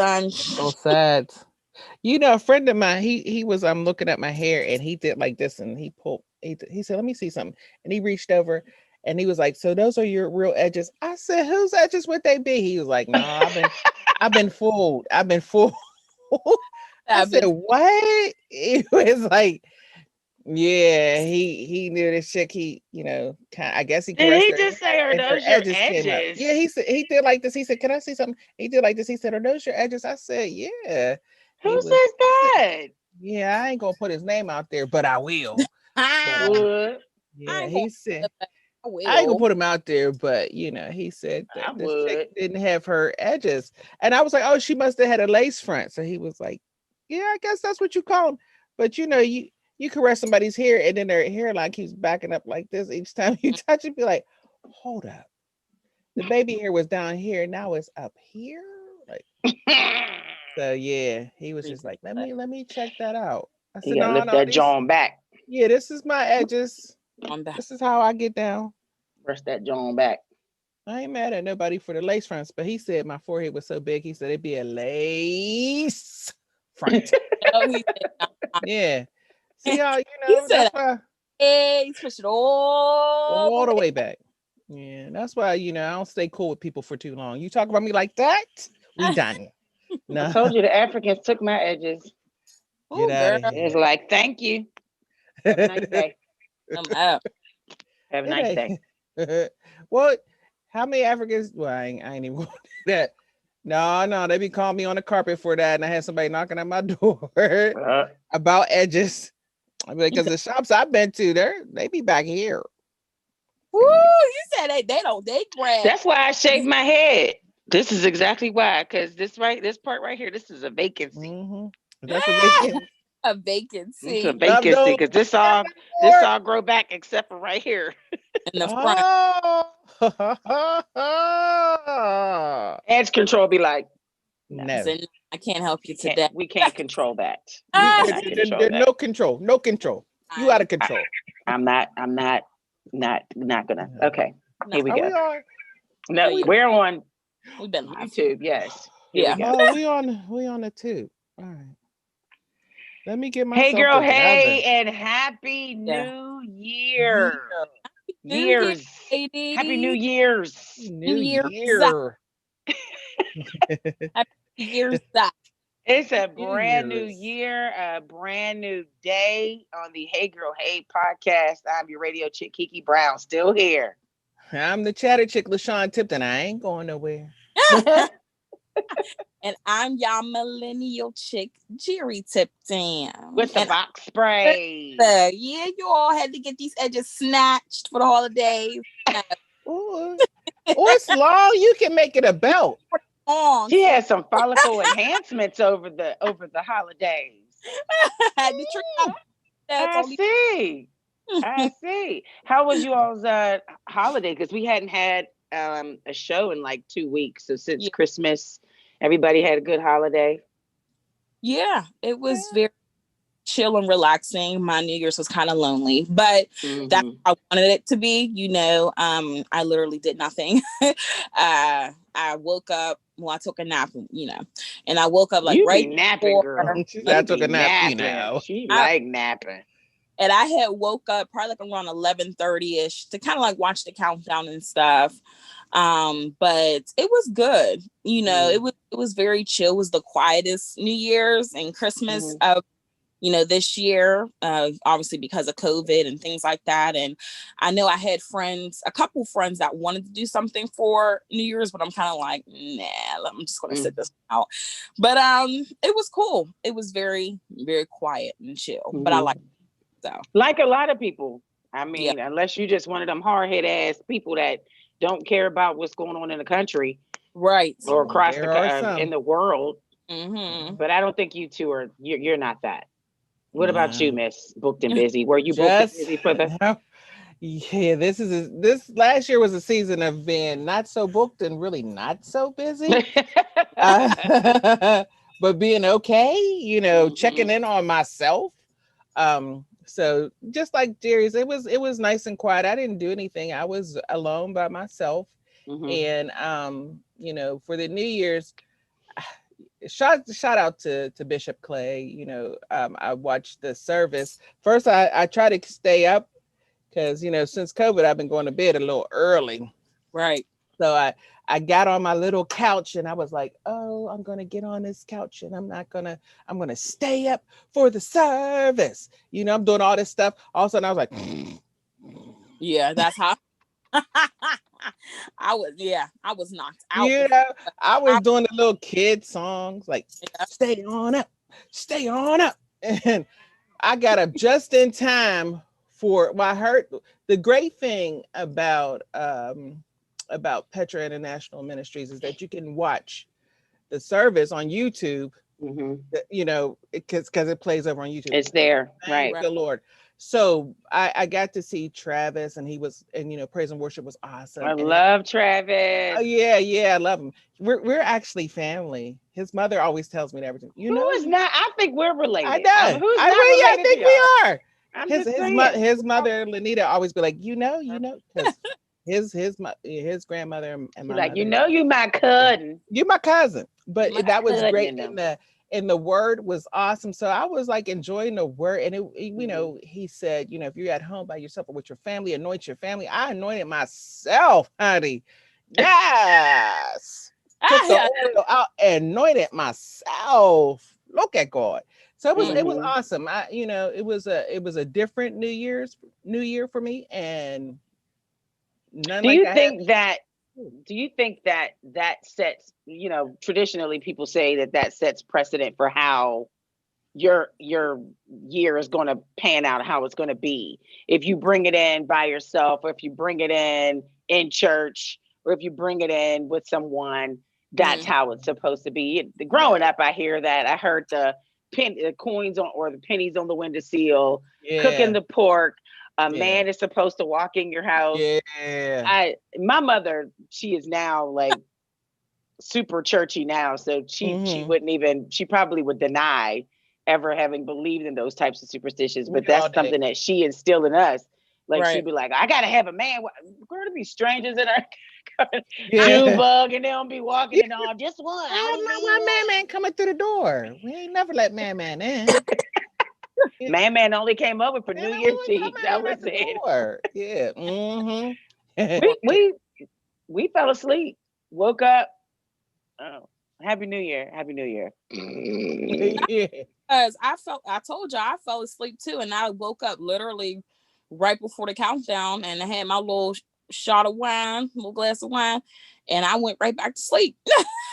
done. So sad. You know, a friend of mine, he was looking at my hair and he did like this and he said, let me see something. And he reached over and he was like, so those are your real edges. I said, whose edges would they be? He was like, no, I've been fooled. I've been fooled. I I've said, been what? It was like, yeah, he knew this chick. He, I guess he Did caressed he her just say, "Are and her those your edges came up. Yeah, edges?" he said he did like this. He said, "Can I see something?" He did like this. He said, "Are those your edges?" I said, "Yeah." He Who was, says that? yeah, I ain't gonna put his name out there, but I will. But I Would. yeah, ain't gonna he said I I ain't gonna will. put him out there, but he said that I this chick would. didn't have her edges, and I was like, "Oh, she must have had a lace front." So he was like, "Yeah, I guess that's what you call them." But you caress somebody's hair, and then their hairline keeps backing up like this each time you touch it. Be like, "Hold up, the baby hair was down here, now it's up here." Like, so yeah, he was just like, "Let me check that out." I You said, gotta "No, lift no, that these, John back. yeah, this is my edges. On the This is how I get down." Press that John back. I ain't mad at nobody for the lace fronts, but he said my forehead was so big. He said it'd be a lace front. no, he said not. Yeah. See how He said, that's why hey, he's pushing all the all the way. way back. Yeah, that's why I don't stay cool with people for too long. You talk about me like that, we done. I No, told you the Africans took my edges. get Oh, out girl, of It's here. like, thank you. Have a nice day. I'm out. Have a It nice day. ain't. What? How many Africans? Well, I ain't even going to do that. No, no, they be calling me on the carpet for that, and I had somebody knocking at my door Uh, about edges. I mean, He because said, the shops I've been to, they be back here. woo, So yeah. he said they grab. that's why I shaved my head. This is exactly why, because this part right here, this is a vacancy. Mm-hmm. That's a vacant. A It's a vacancy Some vacancy don't because care this no more. all grow back except for right here. in the front. Oh, Edge control be like, no, He no. said, "No, I can't help you today." we can't control that. We You, Ah, cannot control there's that. no control. No control. You out fine. of control. I'm not gonna. Yeah. Okay, No, here we Are go. we on? No, we we're on we've been live. YouTube. Yes, here we Yeah. go. Oh, we on the tube. All right. Let me get Hey, myself girl. together. Hey, and happy Yeah. New Year. Year. New Year, Years. Happy New ladies. Year's. New New Year's. year. Happy New Year's. It's a New brand new years. year, a brand new day on the Hey Girl Hey podcast. I'm your radio chick, Kiki Brown, still here. I'm the chatter chick, LaShawn Tipton. I ain't going nowhere. With And I'm y'all millennial chick, Jerry Tipton. the And box spray. yeah, you all had to get these edges snatched for the holidays. Or, or it's long. You can make it a belt. On, She so had some follicle enhancements over the holidays. I had to trim out. That's I only see. I see. How was you all's holiday? Because we hadn't had a show in like 2 weeks. So since yeah, Christmas, everybody had a good holiday. yeah. It was very chill and relaxing. My New Year's was kind of lonely, but that's Hmm. how I wanted it to be. I literally did nothing. I woke up. Well, I took a nap, and I woke up like You be right napping, before. girl. She said I You took be a nap, napping. She I, like napping. and I had woke up probably like around 11:30 ish to kind of like watch the countdown and stuff. But it was good. Mm-hmm. It was very chill. It was the quietest New Year's and Christmas Mm-hmm. of this year, obviously because of COVID and things like that. And I know I had a couple friends that wanted to do something for New Year's, but I'm kind of like, nah, I'm just gonna sit this out. But it was cool. It was very, very quiet and chill. But I Mm-hmm. like it, so Like a lot of people. I yeah, mean, unless you just one of them hard head ass people that don't care about what's going on in the country right. or across there are in some. the world. Mm-hmm. But I don't think you two are. You're not that. What about you, No. Miss Booked and Busy? Were you booked and Just busy for the? no. Yeah, this last year was a season of being not so booked and really not so busy. But being okay, checking Hmm. in on myself. So just like Jerry's, it was nice and quiet. I didn't do anything. I was alone by myself. Hmm. And for the New Year's, shout out to Bishop Clay. You know, I watched the service. First, I try to stay up because, you know, since COVID, I've been going to bed a little early. Right. So I got on my little couch and I was like, oh, I'm gonna get on this couch and I'm gonna stay up for the service. You know, I'm doing all this stuff. All of a sudden I was like, Yeah, that's how I was knocked out you before. know, I was I, doing the little kid songs like yeah. stay on up. And I got up just in time for, well, I heard the great thing about Petra International Ministries is that you can watch the service on YouTube, Hmm. you know, because it plays over on YouTube. It's there, Thank right? Right. the Lord. So I got to see Travis, and he was, and you know, praise and worship was awesome. I And then, love oh Travis. yeah, I love him. We're actually family. His mother always tells me that everything. You Who know, is not? I think we're I related. know. Who's I not really, I related to think we y'all? are. I'm just saying. His mother Lenita always be like, you know, because his grandmother and She's my like, you mother, know, you my cousin. you're my cousin. You But my that was cousin great, in them. and the word was awesome. So I was like enjoying the word, and you Hmm. know, he said, you know, if you're at home by yourself or with your family, anoint your family. I anointed myself, honey. Yes. Took the Yeah. oil out and anointed myself. Look at God. So it was Hmm. awesome. I, you know, it was a different New Year for me, and none Do like you I have. think that? Do you think that that sets? You know, traditionally people say that that sets precedent for how your year is going to pan out, how it's going to be. If you bring it in by yourself, or if you bring it in church, or if you bring it in with someone, that's Mm, how it's supposed to be. Yeah, Growing up, I hear that. I heard the coins on, or the pennies on the windowsill, cooking yeah, the pork. A yeah, man is supposed to walk in your house. yeah, My mother, she is now like super churchy now, so she hmm wouldn't even, she probably would deny ever having believed in those types of superstitions, We but all that's did. something that she instilled in us. Like she'd right. be like, I gotta have a man. Girl, to be strangers in our June Yeah. bug, and they'll be walking Yeah. in on just one. I Why only need my man coming through the door? We ain't never let man in. Yeah, one. Man only came over for man, New we Year's would come Eve. That in was at the it. door. Yeah. Mm-hmm. We Right. we we fell asleep, woke up. Oh, Happy New Year, Happy New Year. Yeah. Because I told you I fell asleep too, and I woke up literally right before the countdown, and I had my little shot of wine, little glass of wine, and I went right back to sleep.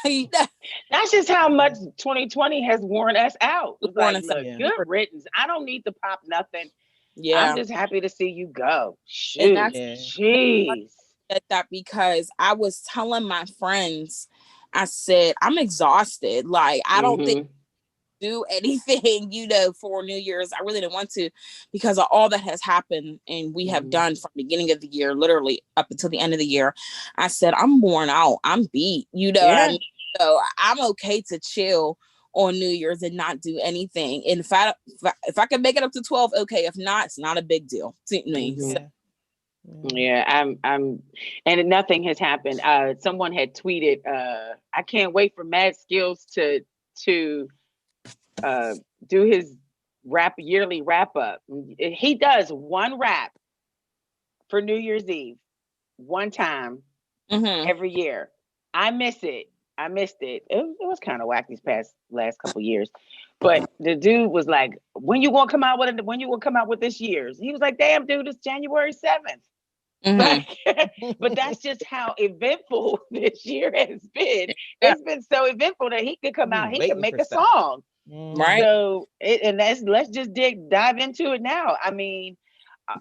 That's just how much 2020 has worn us out. It's Born like, in look, Yeah. good September. riddance. I don't need to pop nothing. I'm Yeah, just happy to see you go. and Shoot. that's Yeah. Jeez. said that because I was telling my friends, I said I'm exhausted. Like I don't think Mm-hmm. do anything, for New Year's. I really didn't want to because of all that has happened and we have Mm-hmm. done from the beginning of the year, literally up until the end of the year. I said, I'm worn out. I'm beat. You know what I Yeah. mean? So I'm okay to chill on New Year's and not do anything. And if I can make it up to 12, okay. If not, it's not a big deal to me. Mm-hmm. So Yeah. Yeah. Yeah, and nothing has happened. Someone had tweeted, I can't wait for Mad Skills to uh do his yearly wrap up. He does one rap for New Year's Eve, one time mhm. every year. I miss it. I missed it. It was kind of whack these last couple years. But the dude was like, "When you gonna come out with it? When you gonna come out with this year's?" He was like, "Damn, dude, it's January 7th." Mhm. Like, but that's just how eventful this year has been. Yeah. It's been so eventful that he could come Be out, he could waiting make for a stuff. song. Hmm. Right. So, and let's just dive into it now. I mean, uh,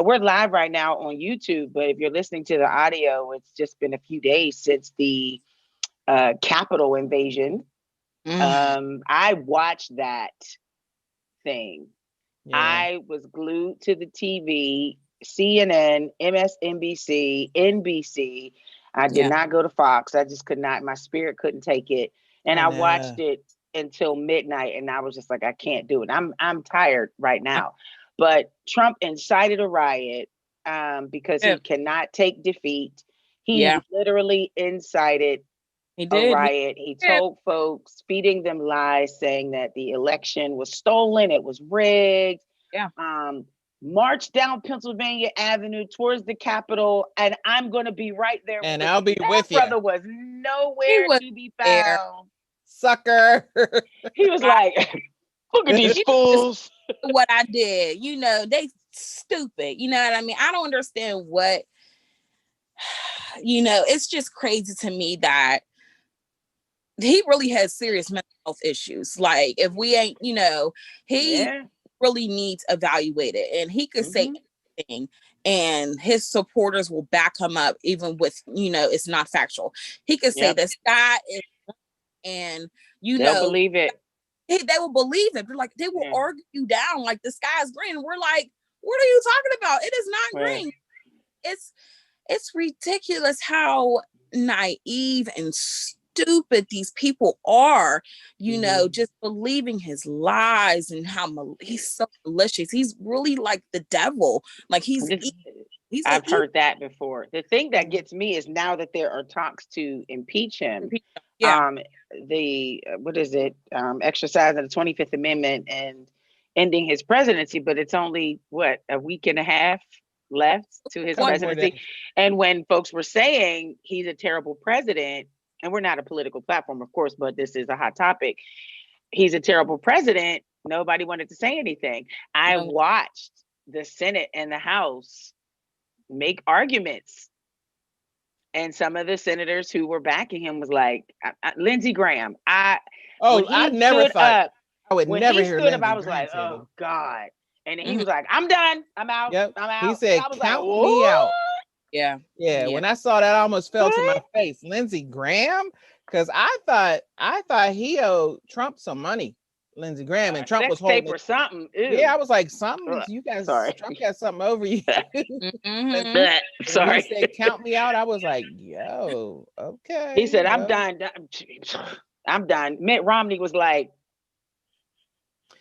we're live right now on YouTube, but if you're listening to the audio, it's just been a few days since the Capitol invasion. Mm. I watched that thing. Yeah. I was glued to the TV, CNN, MSNBC, NBC. I did Yeah. not go to Fox. I just could not, my spirit couldn't take it. And I I watched know. it until midnight, and I was just like, I can't do it. I'm tired right now. But Trump incited a riot because Yeah. he cannot take defeat. He Yeah. literally incited He a did. riot. He Did. told folks, feeding them lies, saying that the election was stolen, it was rigged. Yeah. Um, marched down Pennsylvania Avenue towards the Capitol, and I'm going to be right there And with I'll you. be That with you, brother was He nowhere was to be there. found. sucker. He was Right. like, look at these He was fools. what I did. They stupid. You know what I mean? I don't understand what, it's just crazy to me that he really has serious mental health issues. Like, if we ain't, he Yeah. really needs evaluated, and he could say Mm-hmm. anything and his supporters will back him up, even with, it's not factual. He could say Yep. the sky is, and, They'll believe it. they will believe it. But like, they will Yeah. argue you down like the sky is green. We're like, what are you talking about? It is not Right. green. It's ridiculous how naive and stupid these people are, just believing his lies, and how he's so malicious. He's really like the devil. Like, This, he's a I've heard that before. The thing that gets me is now that there are talks to impeach him, yeah. the what is it? Exercising the 25th Amendment and ending his presidency, but it's only what, a week and a half left to his What? Couple more presidency. days. And when folks were saying he's a terrible president, and we're not a political platform, of course, but this is a hot topic. He's a terrible president. Nobody wanted to say anything. I No. watched the Senate and the House make arguments, and some of the senators who were backing him was like, Lindsey Graham. When Oh, I he never stood thought up, I would when never he hear stood up, I Lindsey was Graham like, say oh that. God. And then he Mhm. was like, I'm done. I'm out. Yep. I'm He out. said, I was like, count me out. what? Yeah. Yeah, Yeah. when I saw that, I almost fell to my What? face. Lindsey Graham, because I thought he owed Trump some money. Lindsey Graham, and Trump was Sex tape holding or it. something. Yeah, Ew. I was like, Ugh. you guys, Sorry. Trump got something over you. And Mm-hmm. when he Sorry. said, count me out, I was like, yo, He okay, said, I'm well, done. I'm done. Mitt Romney was like,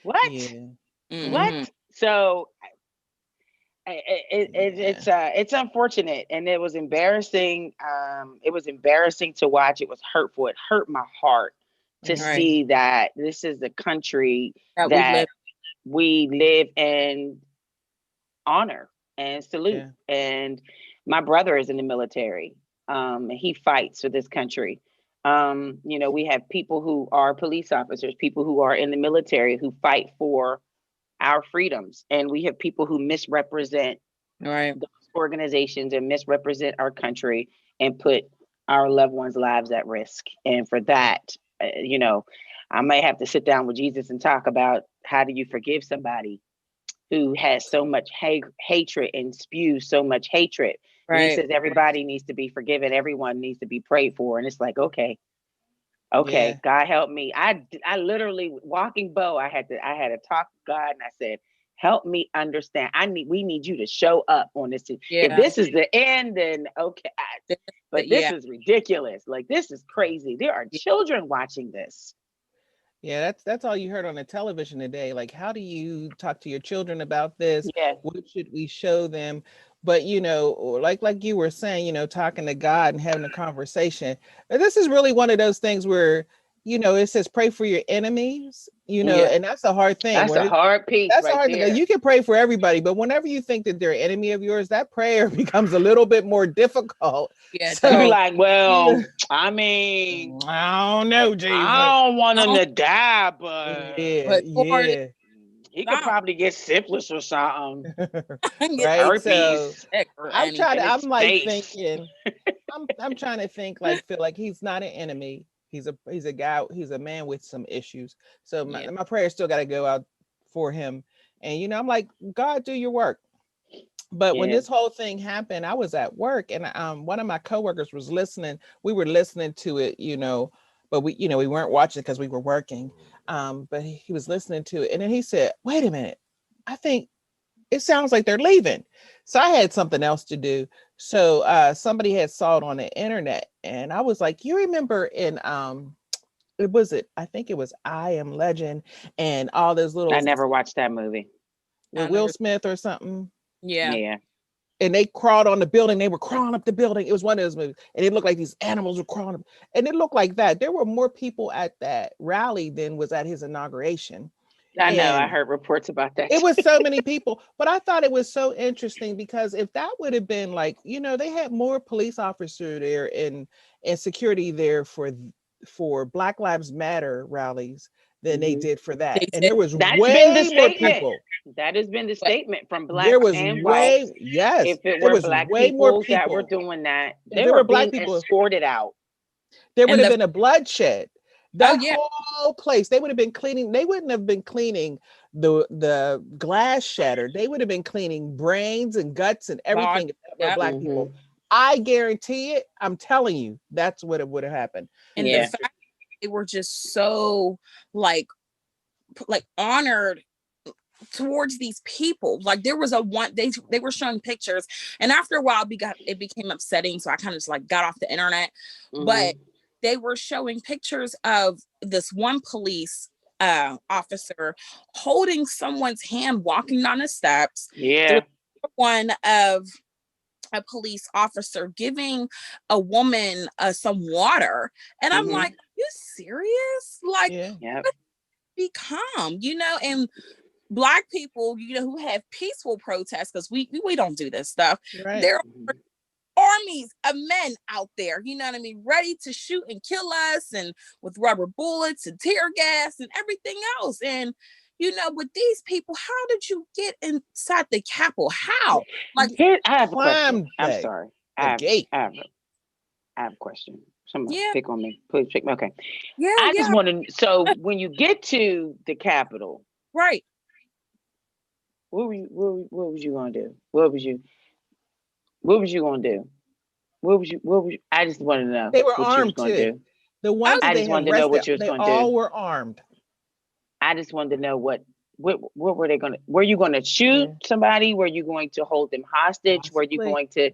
what? yeah, What? Mm-hmm. So yeah, it's unfortunate, and it was embarrassing. It was embarrassing to watch. It was hurtful. It hurt my heart to Right. see that this is the country That we that live. we live and honor and salute. yeah, And my brother is in the military. He fights for this country. We have people who are police officers, people who are in the military who fight for our freedoms, and we have people who misrepresent Right. those organizations and misrepresent our country and put our loved ones' lives at risk. And for that, I might have to sit down with Jesus and talk about how do you forgive somebody who has so much hatred and spews so much hatred. And he Right. says everybody needs to be forgiven, everyone needs to be prayed for. And it's like, okay, yeah, God help me. I literally, walking Bo, I had to talk to God, and I said, help me understand. We need you to show up on this. If Yeah. this is the end, then okay. But this Yeah. is ridiculous. Like, this is crazy. There are children watching this. yeah. That's all you heard on the television today. Like, how do you talk to your children about this? Yeah. What should we show them? But or like you were saying, talking to God and having a conversation. And this is really one of those things where it says pray for your enemies. Yeah. And that's a hard thing. That's a hard piece That's right hard to go. there. You can pray for everybody, but whenever you think that they're an enemy of yours, that prayer becomes a little bit more difficult. Yeah. You be So, like, well, I mean, I don't know, Jesus. I don't want him No, to die, but Yeah, but Lord, yeah. he could stop. probably get syphilis or something, Get Right. So herpes, sick or I'm trying anything. to, in his I'm like face. thinking, I'm trying to think like feel like he's not an enemy. He's a guy, he's a man with some issues. So Yeah. my prayer still gotta go out for him. And I'm like, God, do your work. But when Yeah. this whole thing happened, I was at work, and one of my coworkers was listening. We were listening to it, but we weren't watching because we were working. But he was listening to it, and then he said, "Wait a minute, I think it sounds like they're leaving." So I had something else to do. So somebody had saw it on the internet, and I was like, "You remember in I think it was I Am Legend, and all those I little never watched that movie. with I Will never. Smith or something." Yeah. Yeah. and they crawled on the building. They were crawling up the building. It was one of those movies, and it looked like these animals were crawling up, and it looked like that. There were more people at that rally than was at his inauguration. I know. I And heard reports about that. it was so many people, but I thought it was so interesting because if that would have been like, they had more police officers there and security there for Black Lives Matter rallies than they did for that. They And did. there was That's been the way more statement. people. That has been the But statement from There blacks was and whites. yes, If it there were was black way more people that were people. doing that, If they there were were Black being people, escorted out. there would and have the been a bloodshed. oh The yeah, whole place, they would have been cleaning. They wouldn't have been cleaning the glass shattered. They would have been cleaning brains and guts and God, everything if that were yeah. Black people. I guarantee it. I'm telling you, that's what it would have happened. And the Yeah. fact they were just so like honored towards these people. Like there was they were showing pictures, and after a while it became upsetting, so I kind of just like got off the internet. But they were showing pictures of this one police officer holding someone's hand walking down the steps. There Yeah. was one of a police officer giving a woman some water, and I'm like, are you serious? Like, Yeah. Yep. be calm, and Black people, who have peaceful protests, because we don't do this stuff. Right. There are armies of men out there, you know what I mean, ready to shoot and kill us, and with rubber bullets and tear gas and everything else. And with these people, how did you get inside the Capitol? How? Like, Here, I have a question. Climbed I'm sorry. the gate. I have a question. Somebody yeah, pick on me. Please pick me. Okay. yeah, I yeah, just want to. So when you get to the Capitol, right. what was you gonna do? What was you gonna do? What was you, I just wanted to know They were what you was armed gonna too. do. The ones Oh, that I they just had wanted to know arrested, what you was they gonna all do. were armed. I just wanted to know what were they gonna? Were you gonna shoot Yeah. somebody? Were you going to hold them hostage? Were you Possibly. going to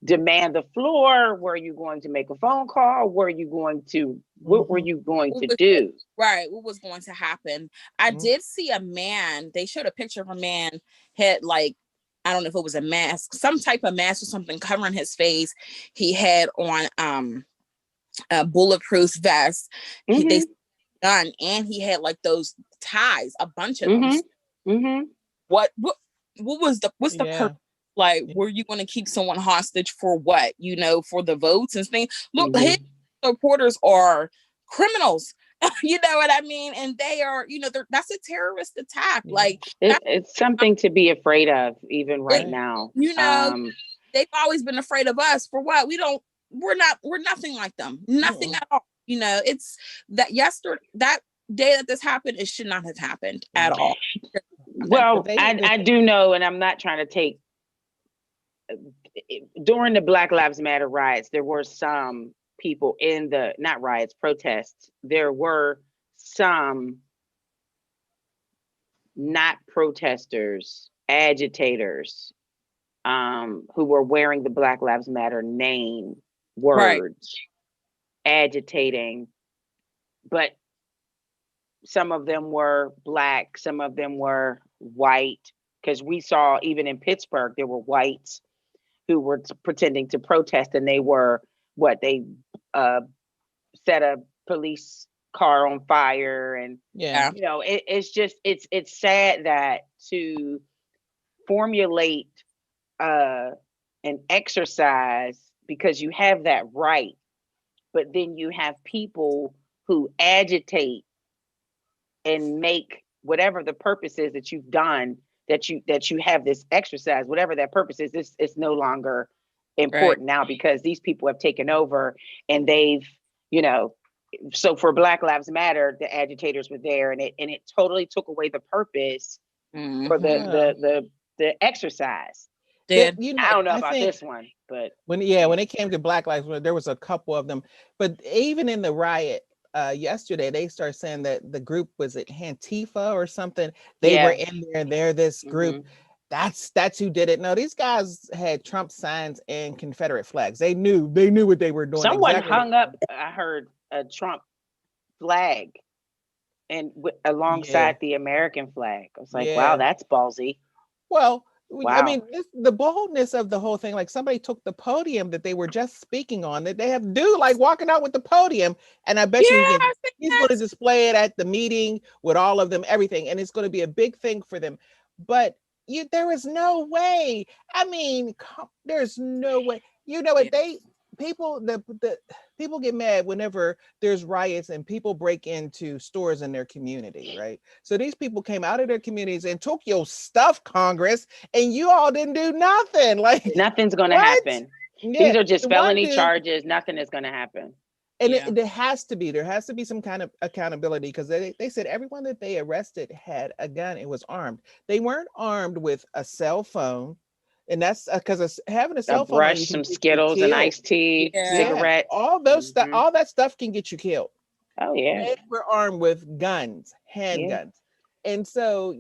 demand the floor? Were you going to make a phone call? Were you going to? What were you going to do? right, what was going to happen? I did see a man. They showed a picture of a man had like, I don't know if it was a mask, some type of mask or something covering his face. He had on a bulletproof vest. They gun, and he had like those ties, a bunch of them. What's the Yeah. purpose? Like, were you going to keep someone hostage for what? For the votes and things. Look, his supporters are criminals. You know what I mean? And they are, that's a terrorist attack. Yeah. Like, It's something to be afraid of, even right now. they've always been afraid of us for what? We're nothing like them. Nothing at all. It's that that day that this happened, it should not have happened at all. Well, I do know, and I'm not trying to take. During the Black Lives Matter riots, there were some people in the, not riots, protests. There were some not protesters, agitators, who were wearing the Black Lives Matter name, words, agitating, but some of them were Black, some of them were white, because we saw even in Pittsburgh, there were whites who were pretending to protest, and they were they set a police car on fire, and it's just it's sad that to formulate an exercise because you have that right, but then you have people who agitate and make whatever the purpose is that you've done, that you have this exercise, whatever that purpose is, it's no longer important now, because these people have taken over, and they've, so for Black Lives Matter, the agitators were there, and it totally took away the purpose for the exercise. Did I don't know about this one, but when it came to Black Lives Matter, there was a couple of them, but even in the riot yesterday, they started saying that the group, was it Antifa or something? They were in there. They're this group. That's who did it. No, these guys had Trump signs and Confederate flags. They knew what they were doing. Someone hung up, I heard, a Trump flag and alongside the American flag. I was like, wow, that's ballsy. Well, I Wow. mean, the boldness of the whole thing, like somebody took the podium that they were just speaking on, that they have do like walking out with the podium, and I bet you Yeah, I think he's going to that's display it at the meeting with all of them, everything, and it's going to be a big thing for them. But there is no way. I mean, there's no way. You know yeah. what people the people get mad whenever there's riots and people break into stores in their community, right? So these people came out of their communities and took your stuff, Congress, and you all didn't do nothing. Like, Nothing's going to what? happen. Yeah, These are just the one felony dude, charges. Nothing is going to happen. and Yeah. there has to be some kind of accountability, because they said everyone that they arrested had a gun. It was armed. They weren't armed with a cell phone, and that's because having a A cell phone on you brush, can some get you Skittles, an killed. iced tea, Yeah. Yeah, cigarettes. all those stuff, Hmm. all that stuff can get you killed. Oh, yeah. They were armed with guns, Yeah. handguns. And so,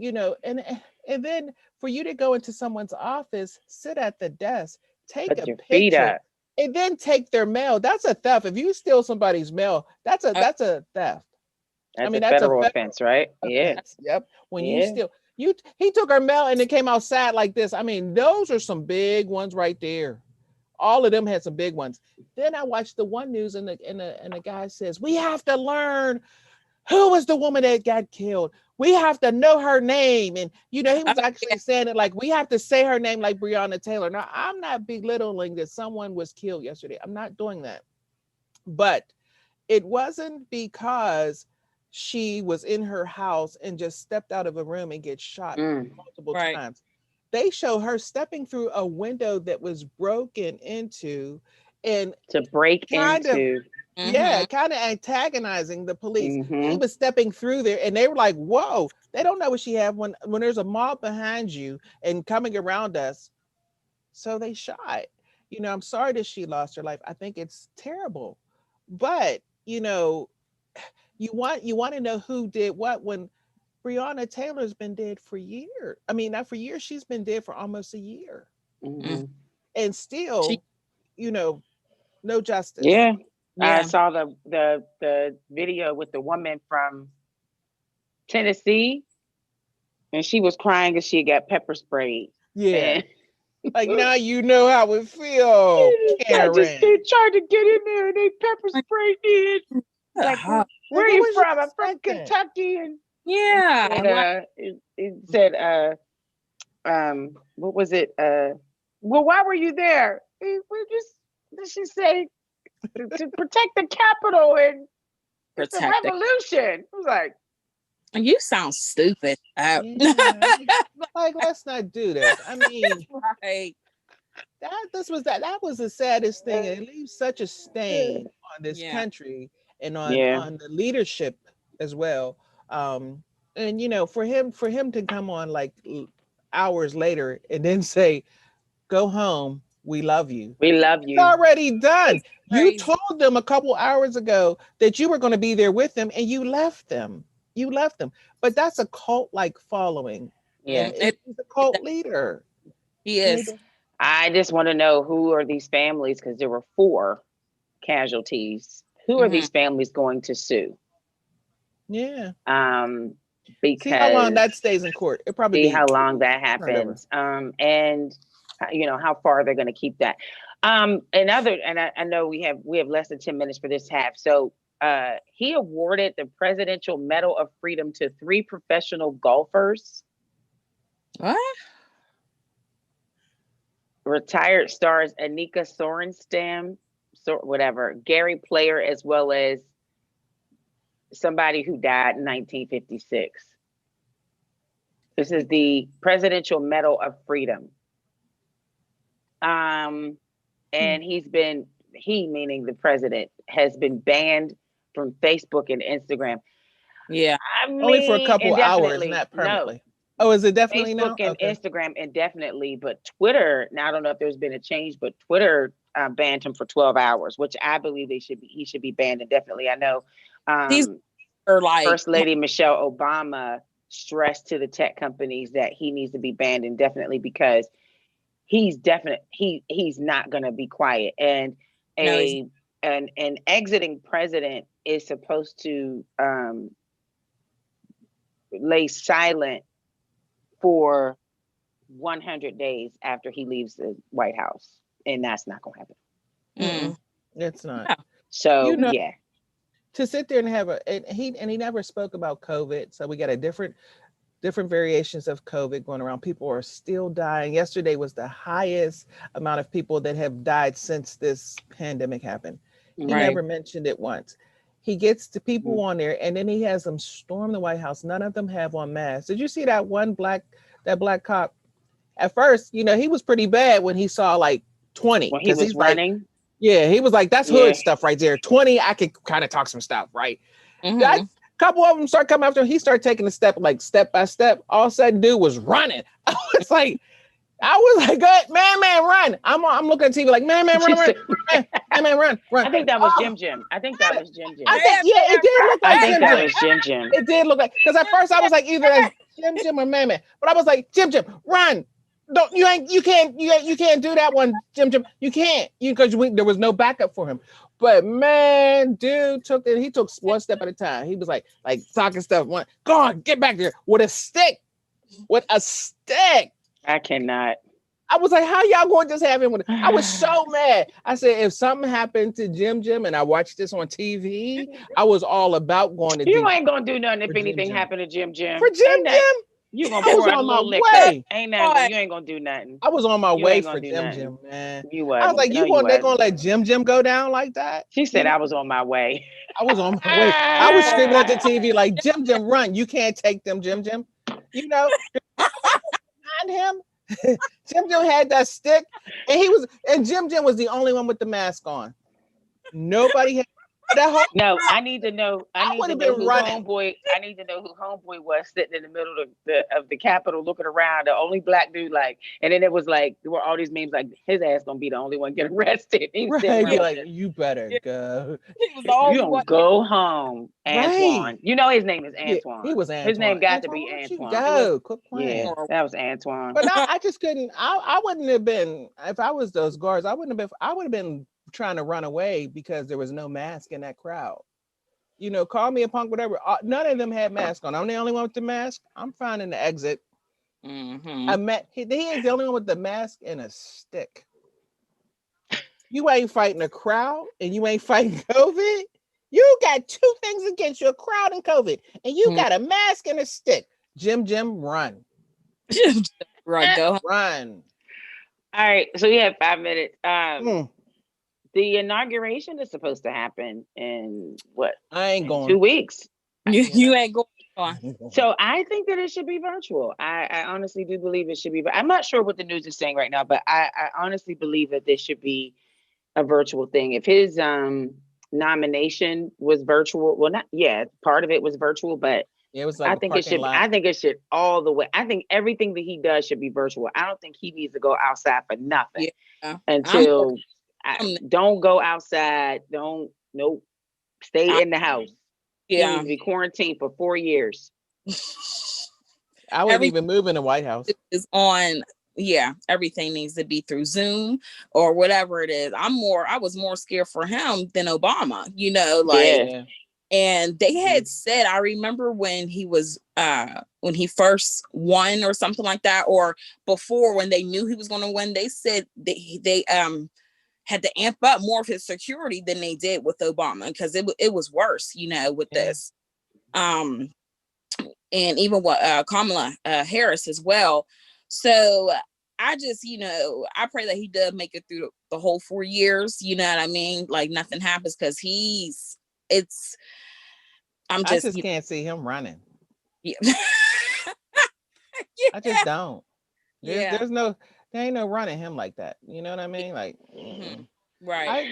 and then for you to go into someone's office, sit at the desk, take Put a your feet picture, up. and then take their mail. That's a theft. If you steal somebody's mail, Uh, that's a theft. I That's a mean, that's a federal federal offense, right? Yeah. offense. Yep. When you Yeah. steal, he took our mail and it came out sad like this. I mean, those are some big ones right there. All of them had some big ones. Then I watched the one news, and the guy says, we have to learn who was the woman that got killed. We have to know her name. And, he was yeah. actually saying it like, we have to say her name like Breonna Taylor. Now, I'm not belittling that someone was killed yesterday. I'm not doing that. But it wasn't because she was in her house and just stepped out of a room and get shot Mm. multiple Right. times. They show her stepping through a window that was broken into, and To break kind of, into. yeah, Mm-hmm. kind of antagonizing the police. He Hmm. was stepping through there, and they were like, "Whoa!" They don't know what she had when there's a mob behind you and coming around us. So they shot. I'm sorry that she lost her life. I think it's terrible, but you want to know who did what when Breonna Taylor's been dead for years. I mean, not for years. She's been dead for almost a year, Mm. Hmm. and She, still, you know, no justice. Yeah. I yeah. saw the video with the woman from Tennessee, and she was crying because she got pepper sprayed. Yeah. And Like, now you know how it feel, I just Karen. they tried to get in there and they pepper sprayed me. Like, where Like, are what you was you from? I'm from expecting? Kentucky. And Yeah. Like, it said, what was it? Well, why were you there? We just, did she say, to protect the Capitol, and it's a protect it. revolution. I was like, You sound stupid. Yeah, like, let's not do this. I mean, Right. that was the saddest thing, and it leaves such a stain on this Yeah. country and on yeah, the leadership as well. And for him to come on like hours later and then say, "Go home, we love you." we love It's you. already done. It's You crazy. told them a couple hours ago that you were going to be there with them, and you left them. You left them. But that's a cult like following, and Yeah. he's a cult leader. He And is. I just want to know, who are these families? Because there were 4 casualties. Who are Hmm. these families going to sue? yeah, Um, see how long because that stays in court. It'll probably see be how long that turned over. happens. And how far they're going to keep that. I know we have less than 10 minutes for this half. So he awarded the Presidential Medal of Freedom to 3 professional golfers, What? retired stars Anika Sorenstam, whatever, Gary Player, as well as somebody who died in 1956. This is the Presidential Medal of Freedom. And he, meaning the president, has been banned from Facebook and Instagram. Yeah. I Only for a mean, couple hours, indefinitely. not No, permanently. Oh, is it definitely Facebook now? and Okay. Instagram indefinitely, but Twitter. Now I don't know if there's been a change, but Twitter banned him for 12 hours, which I believe he should be banned indefinitely. I know These are like, First Lady Michelle Obama stressed to the tech companies that he needs to be banned indefinitely, because he's not going to be quiet. And no, he's an exiting president is supposed to lay silent for 100 days after he leaves the White House, and that's not gonna happen. Mm. It's not. No. You So know, yeah, to sit there and have he never spoke about COVID. So we got a different variations of COVID going around. People are still dying. Yesterday was the highest amount of people that have died since this pandemic happened. He Right. never mentioned it once. He gets the people Mhm. on there and then he has them storm the White House. None of them have on masks. Did you see that black cop? At first, he was pretty bad when he saw like 20, When he because was he's like, running, yeah, he was like, that's yeah, hood stuff right there. 20, I could kind of talk some stuff, right? That Mm-hmm. couple of them start coming after him. He started taking a step, like step by step. All of a sudden, dude was running. I was like, good man, run. I'm looking at TV like, man, she run, said, run. I think that was Oh, Jim Jim. I think that was Jim I Jim. think, yeah, it did look I like think Jim that Jim. was Jim Jim. It did look like, because at first I was like, either that's Jim or Man. But I was like, Jim, run. Don't you can't do that one, Jim. You can't, because there was no backup for him. But man, dude he took one step at a time. He was like talking stuff. Go on, get back there with a stick. With a stick. I cannot. I was like, how y'all going to just have him with I was so mad. I said, if something happened to Jim and I watched this on TV, I was all about going to You D ain't gonna do nothing for if Jim anything Jim. happened to Jim For Jim. Jim Ain't that Jim, you gonna I was pour out a on my little liquor? way. Ain't nothing Boy. you ain't gonna do nothing. I was on my You way ain't for gonna do nothing. Jim, man. You I was wasn't. like, No, you they're gonna wasn't. let Jim go down like that? She said I was on my way. I was on my way. I was screaming at the TV like, Jim, run. You can't take them, Jim. You know, behind him. Jim had that stick, and Jim was the only one with the mask on. Nobody had that whole. No, I need to know. I I need would to have know been who running. homeboy. I need to know who homeboy was sitting in the middle of the Capitol, looking around. The only black dude, like, and then it was like there were all these memes like his ass gonna be the only one getting arrested. He was sitting Right, be around Yeah. with like, this. you better Yeah. go. He was the You only one. don't go home, Right. Antoine. You know his name is Yeah, he Antoine. was His name Antoine. got to Antoine, be why don't you Antoine. It was go? Quit Yeah, playing. that was Antoine. But I just couldn't. I wouldn't have been if I was those guards. I wouldn't have been. I would have been trying to run away because there was no mask in that crowd. Call me a punk, whatever. None of them had masks on. I'm the only one with the mask. I'm finding the exit. Mm-hmm. He is the only one with the mask and a stick. You ain't fighting a crowd and you ain't fighting COVID. You got two things against you, a crowd and COVID, and you got a mask and a stick. Jim, run. Right, go home. Run. All right, so we have 5 minutes. Mm, The inauguration is supposed to happen in what? I ain't In 2 going. weeks. You ain't going on. So I think that it should be virtual. I honestly do believe it should be. I'm not sure what the news is saying right now, but I honestly believe that this should be a virtual thing. If his nomination was virtual, well, not yeah, part of it was virtual, but Yeah, it was like a parking lot. I think it should all the way. I think everything that he does should be virtual. I don't think he needs to go outside for nothing Yeah. I'm until don't go outside. Don't nope. Stay I, in the house. He yeah. needs to be quarantined for 4 years. I wouldn't Everything even move in the White House. is on. Yeah, everything needs to be through Zoom or whatever it is. I was more scared for him than Obama, like, Yeah. Yeah. and they had said, I remember when he was when he first won or something like that, or before when they knew he was going to win, they said they had to amp up more of his security than they did with Obama, because it was worse, with Yeah. this. And even what Kamala Harris as well. So I just, I pray that he does make it through the whole 4 years. You know what I mean? Like nothing happens, because I'm I just, just can't see him running. yeah. I just don't. Yeah. There ain't no running him like that. You know what I mean? Like, Mm-hmm. Right.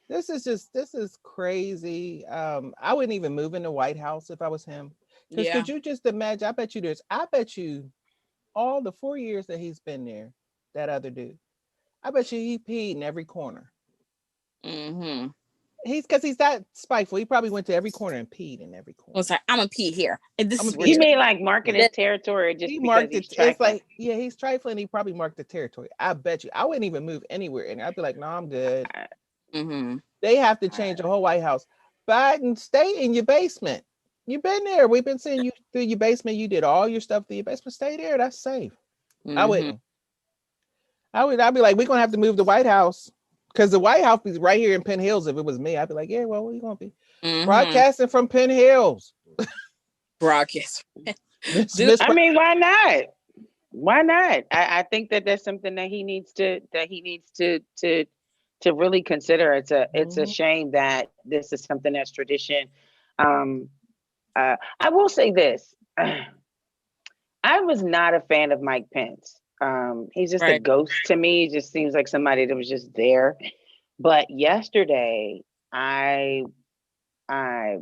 this is crazy. I wouldn't even move in the White House if I was him. Because Yeah. could you just imagine? I bet you all the 4 years that he's been there, that other dude, I bet you he peed in every corner. Mm-hmm. Because he's that spiteful. He probably went to every corner and peed in every corner. It's like, I'm gonna pee here, and this I'm is gonna where pee You you. here. mean like marking his territory just He because marked he's it. It's trifling? like, yeah, he's trifling. He probably marked the territory. I bet you. I wouldn't even move anywhere in there. I'd be like, no, I'm good. Mm-hmm. They have to change the whole White House. Biden, stay in your basement. You've been there. We've been seeing you through your basement. You did all your stuff through your basement. Stay there. That's safe. I Mm-hmm. wouldn't. I'd be like, we're gonna have to move the White House. Because the White House is right here in Penn Hills. If it was me, I'd be like, yeah, well, where you gonna be? Mm-hmm. Broadcasting from Penn Hills. Broadcast. Miss Do Miss I mean, why not? Why not? I think that that's something that he needs to really consider. It's a Mhm. shame that this is something that's tradition. Um, I will say this: I was not a fan of Mike Pence. He's just a right. ghost to me. He just seems like somebody that was just there. But yesterday, I I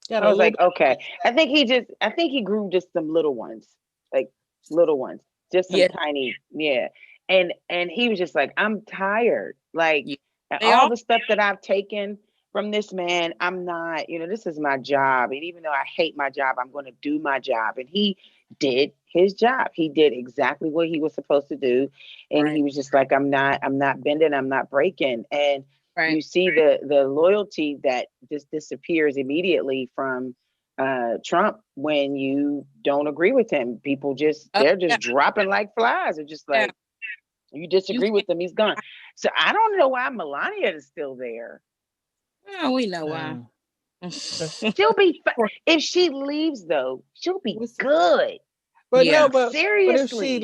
Got I a was little like, bit of okay. pushback. I think he grew just some little ones, like little ones, just some Yeah. tiny, yeah. And he was just like, I'm tired. Like Yeah. and They all all the stuff that I've taken from this man, I'm not, this is my job. And even though I hate my job, I'm going to do my job. And he did his job. He did exactly what he was supposed to do. And right. he was just like, I'm not bending, I'm not breaking. And Right. you see the loyalty that just disappears immediately from Trump when you don't agree with him. People just Oh they're yeah. just dropping like flies. They're just Yeah. like you You disagree can't. with him, he's gone. So I don't know why Melania is still there. Oh, we know why. Uh, that's She'll be if she leaves though, she'll be what's good. but no, Yeah. but if she Seriously.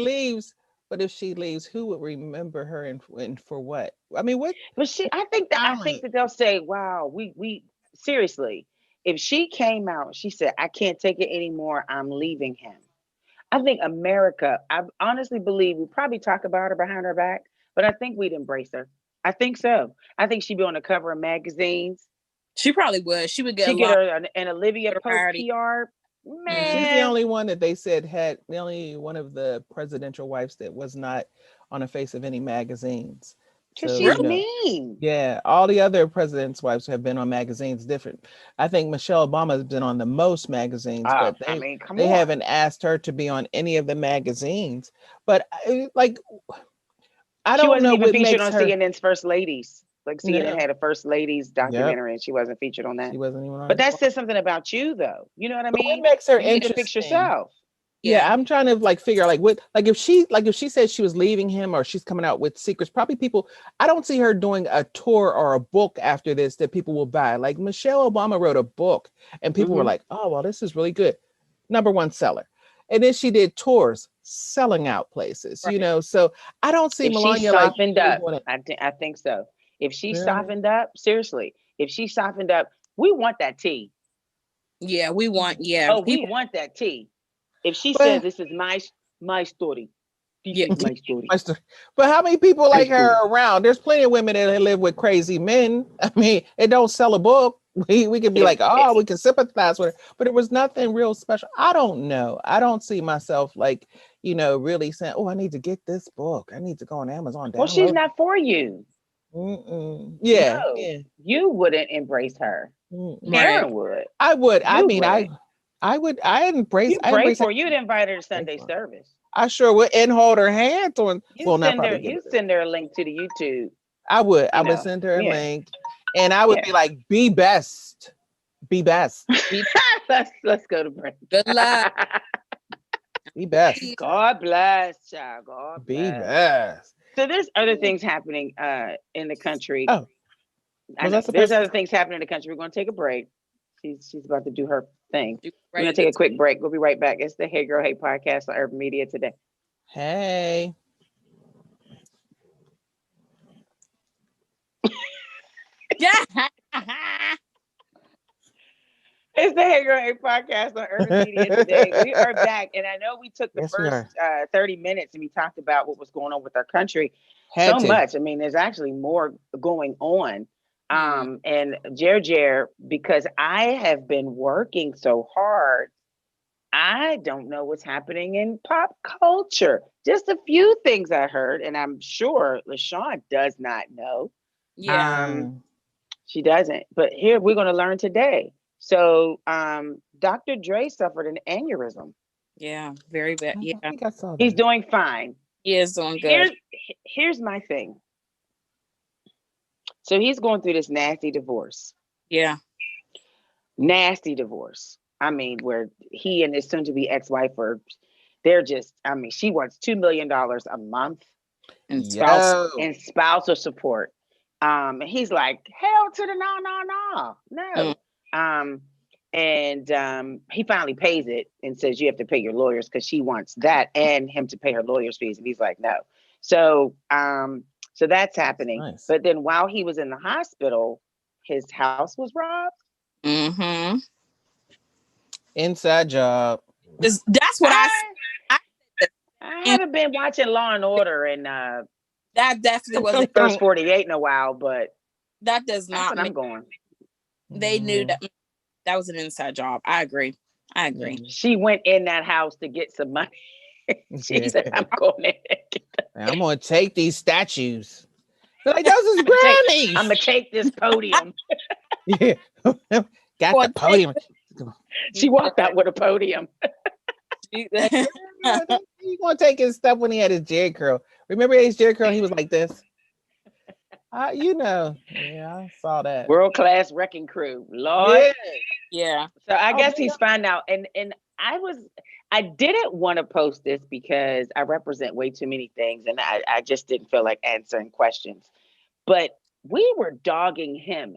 leaves, who would remember her and for what? I mean, what But I think talent? that they'll say, "Wow, we seriously." If she came out, she said, "I can't take it anymore. I'm leaving him." I think America, I honestly believe we probably talk about her behind her back, but I think we'd embrace her. I think so. I think she'd be on the cover of magazines. She probably would. She would get a She'd get lot her an Olivia of Pope notoriety. PR. She's the Man, only one that they said had the only one of the presidential wives that was not on the face of any magazines. because So, she's Really? mean. yeah, all the other presidents' wives have been on magazines different. I think Michelle Obama has been on the most magazines, but I mean, come they on. haven't asked her to be on any of the magazines. But like I She don't wasn't know even what featured makes on her CNN's First Ladies. Like CNN no. had a First Ladies Yep. documentary and she wasn't featured on that. She wasn't even on But it. that says something about you though. You know what I But what mean? makes her You need to fix interesting? yourself. Yeah. Yeah, I'm trying to like figure out like what if she said she was leaving him or she's coming out with secrets, probably people I don't see her doing a tour or a book after this that people will buy. Like Michelle Obama wrote a book and people were Hmm. like, "Oh, well, this is really good." Number one seller. And then she did tours selling out places, Right. So I don't see If she Melania like softened really up, doing it. I think so. If she Really? softened up, seriously, if she softened up, we want that tea. Yeah. We want. Yeah. Oh, we People. want that tea. If she says But this is my story, this Yeah. is my story, My sto- But how many people my like story. her around? There's plenty of women that live with crazy men. I mean, it don't sell a book. We could be If like, oh, we can sympathize with her, but it was nothing real special. I don't know. I don't see myself like, really saying, oh, I need to get this book. I need to go on Amazon, well, she's download it. not for you. Mm-mm. Yeah, No, yeah. you wouldn't embrace her. Mm-mm. Right. Karen would. I would. I You mean, wouldn't. I would. I embrace. You I pray embrace. for her. You'd invite her to Pray Sunday for her. service. I sure would, and hold her hand on. You Well, not send her. probably give You it. send her a link to the YouTube. I would. I You would know. send her a Yeah. link, and I would Yeah. be like, "Be best, be best, Be- let's go to break. Good luck. be best, God bless, child. God be bless. best." So there's other things happening in the country. Oh, I was I know there's supposed to? other things happening in the country. We're going to take a break. She's about to do her thing. You We're going ready to take a to? quick break. We'll be right back. It's the Hey Girl Hey podcast on Urban Media Today. Hey, Yeah. It's the Hey Girl Hey podcast on Urban Media Today. We are back, and I know we took the yes, we first are. 30 minutes and we talked about what was going on with our country Had so to. much. I mean, there's actually more going on. Hmm. And Jer, because I have been working so hard, I don't know what's happening in pop culture. Just a few things I heard, and I'm sure LaShawn does not know. Yeah. Um, she doesn't. But here we're going to learn today. So, Dr. Dre suffered an aneurysm. Yeah. Very bad. I Yeah. think I saw He's that. doing fine. He is doing good. Here's my thing. So he's going through this nasty divorce. Yeah. nasty divorce. I mean, where he and his soon-to-be ex-wife they're just, I mean, she wants $2 million a month And spouse. Yo. and spousal support. And he's like, hell to the no. And he finally pays it and says you have to pay your lawyers because she wants that and him to pay her lawyers fees. And he's like, no. So that's happening. Nice. But then while he was in the hospital, his house was robbed. Mm-hmm. Inside job. That's what I I haven't been watching Law and Order and that definitely was First 48 in a while, but that does that's not what I'm make going. they knew that was an inside job. I agree. She went in that house to get some money. She said, I'm going in. I'm gonna take these statues. They're like, those is grannies. I'm gonna take this podium. Yeah. Got the podium. She walked out with a podium. You gonna take his stuff when he had his Jerry curl. Remember his Jerry curl? He was like this. Yeah, I saw that. World-class wrecking crew. Lord. Yeah. So I guess he's fine now. And I didn't want to post this because I represent way too many things and I just didn't feel like answering questions. But we were dogging him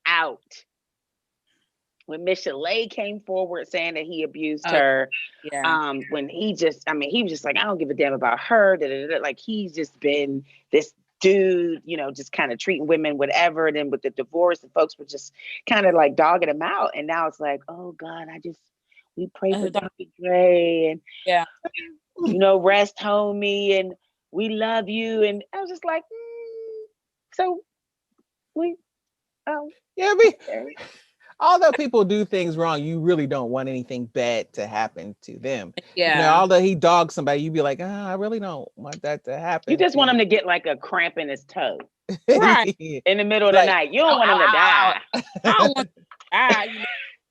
out when Michelle came forward saying that he abused her. Yeah. When he was just like, I don't give a damn about her. Like he's just been this dude, just kind of treating women, whatever. And then with the divorce, the folks were just kind of like dogging him out. And now it's like, oh God, we pray for Dr. Dre and rest homie and we love you. And I was just like, so we although people do things wrong, you really don't want anything bad to happen to them. Yeah. Although he dogged somebody, you'd be like, I really don't want that to happen. You just want him to get like a cramp in his toe. Right. In the middle of the night. You don't want him to die. I don't want to die.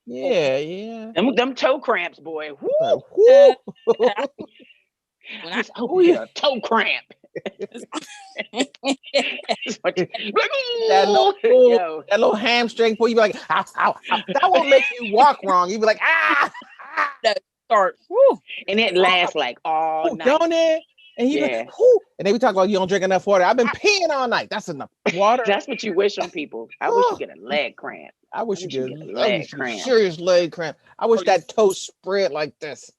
Yeah. Them toe cramps, boy. Woo. When I hope you get a toe cramp. that little hamstring pull, you be like, ow, ow, ow. That won't make you walk wrong. You be like, start, and it lasts like all night. Don't it? And you like, whoo. And then we talk about you don't drink enough water. I've been peeing all night. That's enough water. That's what you wish on people. I wish you get a leg cramp. I wish you get a leg cramp. Serious leg cramp. I wish that toe spread like this.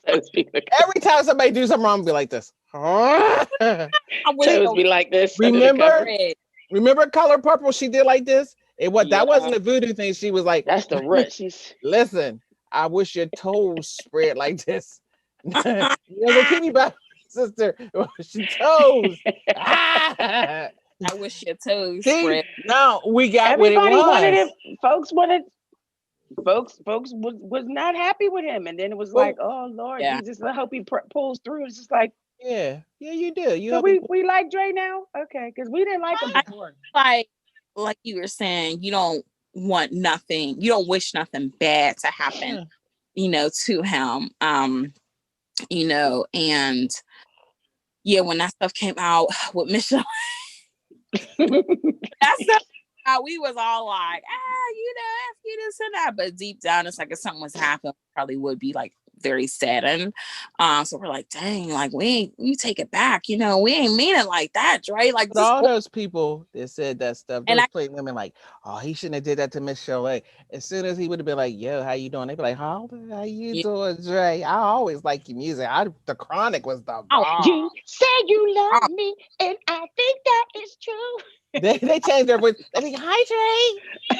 Every time somebody do something wrong, be like this. I wish toes be like this. Remember Color Purple? She did like this. That wasn't a voodoo thing. She was like, that's the root. Listen, I wish your toes spread like this. Keep me back, sister. Your toes. I wish your toes spread. No, we got everybody what it was. Folks was not happy with him, and then it was like, oh Lord Jesus, I hope he pulls through. It's just like, yeah, you do. So we like Dre now, okay? Because we didn't like him before. Like you were saying, you don't want nothing. You don't wish nothing bad to happen, to him. And when that stuff came out with Michelle, that stuff. We was all like, if you this and that, but deep down, it's like if something was happening, probably would be like very saddened. So we're like, dang, like you take it back, we ain't mean it like that, Dre. Like all those people that said that stuff, those playing women like, oh, he shouldn't have did that to Miss Chalet. As soon as he would have been like, yo, how you doing? They'd be like, how you doing, Dre? I always like your music. The Chronic was the bomb. You say you love me, and I think that is true. They changed their voice. They be hi, Dre.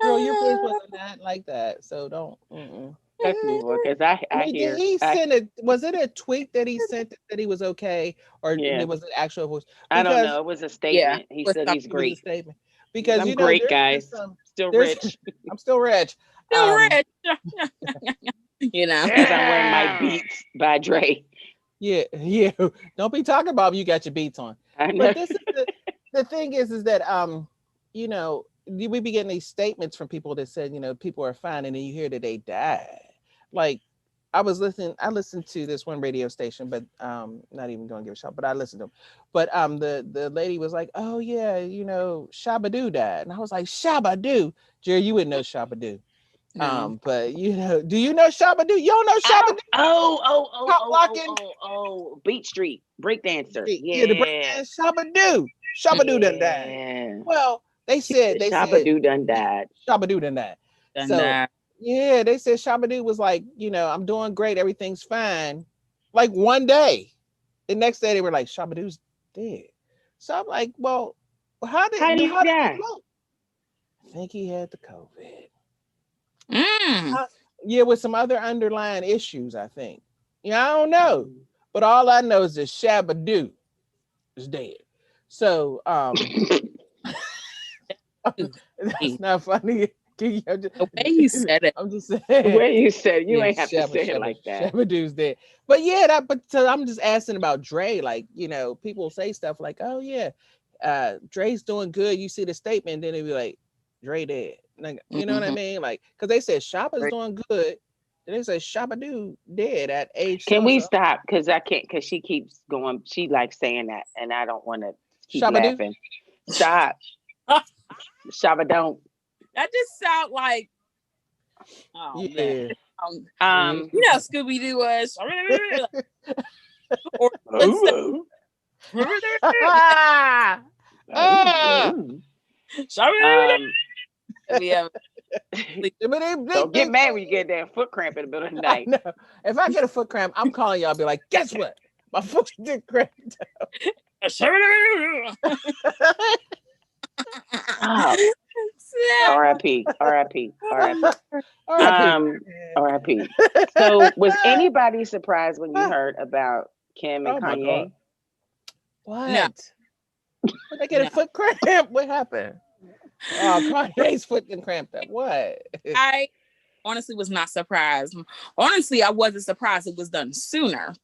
Girl, your voice wasn't that like that, so don't. Because I hear. Did he send it? Was it a tweet that he sent that he was okay, or it was an actual voice? I don't know. It was a statement. He said he's great. Statement. Because I'm great, guys. Still rich. I'm still rich. Still rich. Because I'm wearing my Beats by Dre. Yeah. Don't be talking about you got your Beats on. I know. But this is the thing is that we be getting these statements from people that said, people are fine, and then you hear that they died. Like, I listened to this one radio station, but not even gonna give a shout, but I listened to them. But the lady was like, oh yeah, Shabba-Doo died. And I was like, Shabba-Doo? Jerry, you wouldn't know Shabba-Doo. No. But do you know Shabba-Doo? You don't know I don't. Shabba-Doo? Pop locking. Beach Street breakdancer. Yeah, the Yeah, breakdance Shabba-Doo. Shabba-Doo done died. yeah. Well, they said Shabba-Doo done died. Shabba-Doo done died. Done So that. yeah, they said Shabba-Doo was like, I'm doing great, everything's fine. Like one day. The next day they were like, Shabba-Doo's dead. So I'm like, well, how did How did he he die? look? I think he had the COVID. Mm. Yeah, with some other underlying issues, I think. Yeah, I don't know. But all I know is that Shabba-Doo is dead. So that's not funny. The way you said it. I'm just saying. The way you said it, you Yeah, ain't have to say it like that. Shabba-Doo's dead. But yeah, so I'm just asking about Dre. Like, people say stuff like, oh yeah, Dre's doing good. You see the statement, then they be like, Dre dead. Like, you know what I Mhm. mean? Like, because they said Shabba's Right. doing good. Then they say Shabba-Doo dead at age Can so we so. stop? Because I can't. Because she keeps going. She likes saying that, and I don't want to keep Shabba-Doo? laughing. Stop, Shabba don't. That just sound like, oh man. Yeah. Um, Um. Scooby Doo was. Or let's Ah! Ah! Um. yeah. Don't get mad when you get that foot cramp in the middle of the I night. know. If I get a foot cramp, I'm calling y'all. Be like, guess what? My foot did cramp. Stop. R.I.P. R.I.P. R.I.P. R.I.P. So, was anybody surprised when you heard about Kim and Oh my God. Kanye? What? No. When I get a No. foot cramp, what happened? Oh, Kanye's foot did cramped up. What? I honestly was not surprised. Honestly, I wasn't surprised it was done sooner.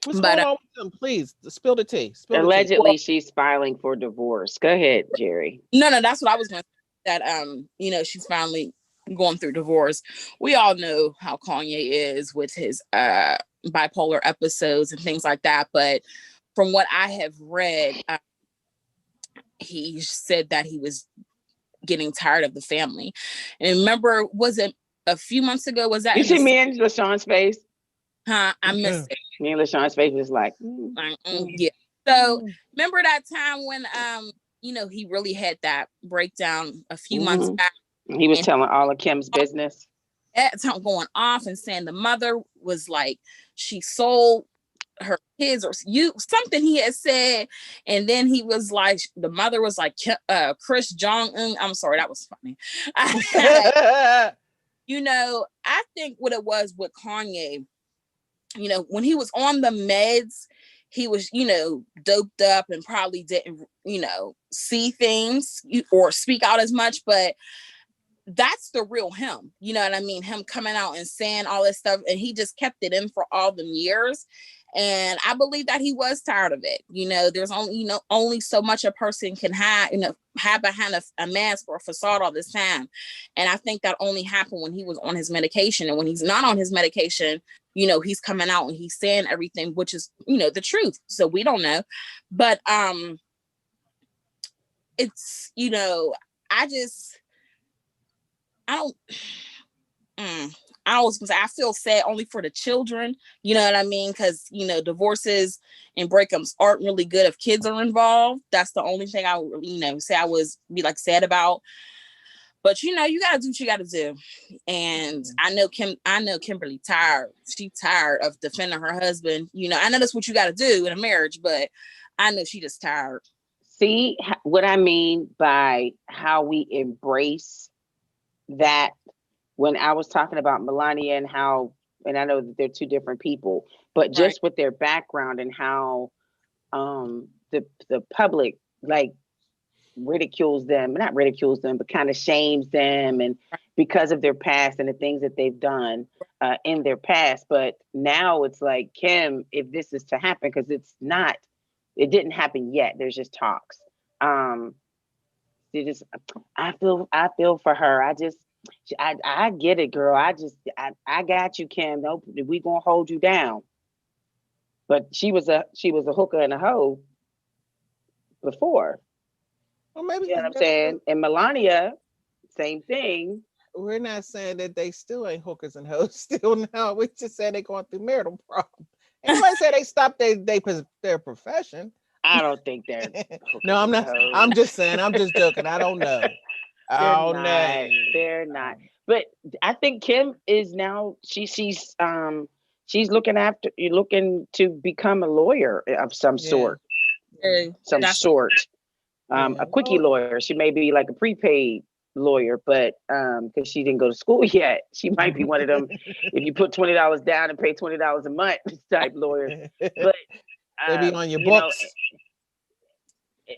What's But going on with them? Please spill the tea. Spill the tea. Allegedly, she's filing for divorce. Go ahead, Jerry. no, that's what I was going to say. That she's finally going through divorce. We all know how Kanye is with his bipolar episodes and things like that. But from what I have read, he said that he was getting tired of the family. And remember, was it a few months ago? Was that You in see the me and LaShawn's face? huh? I missed it. Me and LaShawn's face was like, Yeah. So remember that time when he really had that breakdown a few months back, he was and telling all of Kim's business. going off and saying the mother was like she sold her kids or something he had said, and then he was like the mother was like Chris Jong-un. I'm sorry, that was funny. I think what it was with Kanye, when he was on the meds, he was, doped up and probably didn't, see things or speak out as much, but that's the real him. You know what I mean? Him coming out and saying all this stuff, and he just kept it in for all them years. And I believe that he was tired of it. There's only so much a person can have behind a mask or a facade all this time. And I think that only happened when he was on his medication. And when he's not on his medication, he's coming out and he's saying everything, which is, the truth. So we don't know. But it's, I don't. I was gonna say I feel sad only for the children, you know what I mean? Because divorces and breakups aren't really good if kids are involved. That's the only thing I would say I was be like sad about. But you gotta do what you gotta do. And I know Kimberly tired. She tired of defending her husband. I know that's what you gotta do in a marriage, but I know she just tired. See what I mean by how we embrace that. When I was talking about Melania and I know that they're two different people, but just with their background and how the public like ridicules them, not ridicules them, but kind of shames them, and because of their past and the things that they've done in their past. But now it's like, Kim, if this is to happen, because it didn't happen yet. There's just talks. I feel for her. I get it, girl. I got you, Kim. No, we gonna hold you down. But she was a hooker and a hoe before. Well, maybe You know what I'm saying? And Melania, same thing. we're not saying that they still ain't hookers and hoes still now. We just say they going through marital problems. Ain't nobody say they stopped their profession. I don't think they're No, hookers I'm and not. hoes. I'm just saying. I'm just joking. I don't know. They're Oh no. not. They're not. But I think Kim is now she's looking to become a lawyer of some Yeah. sort. Some That's sort. Yeah. A quickie Well, lawyer. She may be like a prepaid lawyer, but because she didn't go to school yet, she might be one of them. If you put $20 down and pay $20 a month type lawyers. But they be on your you know, books.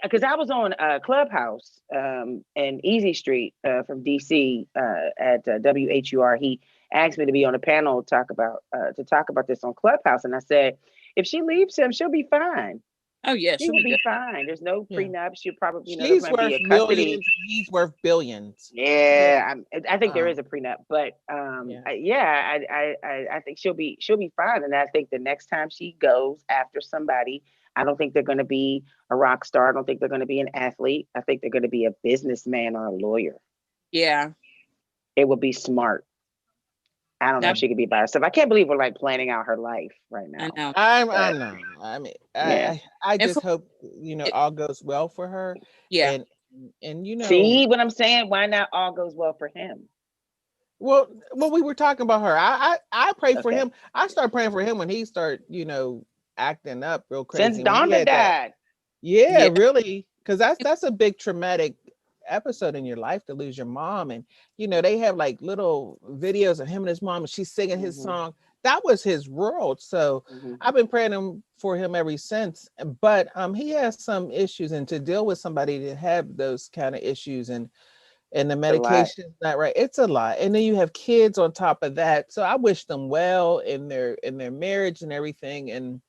because I was on Clubhouse and Easy Street from DC at WHUR. He asked me to be on a panel to talk about this on Clubhouse, and I said, if she leaves him, she'll be fine. oh yeah, She she'll will be be good. fine. There's no Yeah. prenup. She'll probably, there's She's going to be worth a custody. millions. He's worth billions. Yeah. Yeah, I think there is a prenup, but Yeah. yeah, I think she'll be fine, and I think the next time she goes after somebody, I don't think they're going to be a rock star. I don't think they're going to be an athlete. I think they're going to be a businessman or a lawyer. Yeah. It would be smart. I don't know if That she could be by herself. I can't believe we're like planning out her life right I now. know. I But know. I mean, yeah, I And just for hope it, all goes well for her, yeah. and see what I'm saying? Why not all goes well for him? well, we were talking about her. I pray for Okay, him. I started praying for him when he started, acting up real since crazy. When he Donda had that, died. yeah, Yeah. really, because that's a big traumatic episode in your life to lose your mom, and they have like little videos of him and his mom, and she's singing his Hmm. song. That was his world. So Hmm. I've been praying for him ever since. But he has some issues, and to deal with somebody to have those kind of issues, and the It's a lot. medication's not right. It's a lot. And then you have kids on top of that. So I wish them well in their marriage and everything.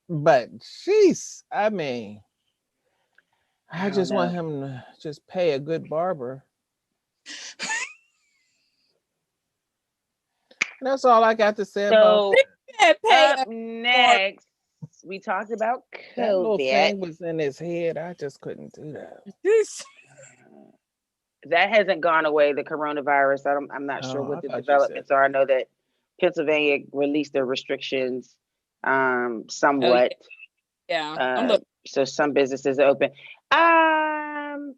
But she's, I mean, I I don't just want know. him to just pay a good barber. And that's all I got to say about So that. Yeah, pay up for next, we talked about That little COVID. thing was in his head. I just couldn't do that. this. That hasn't gone away. The coronavirus. I'm not sure Oh, what I the thought you said. developments are. I know that Pennsylvania released their restrictions Oh yeah, somewhat. yeah. I'm looking. So some businesses are open.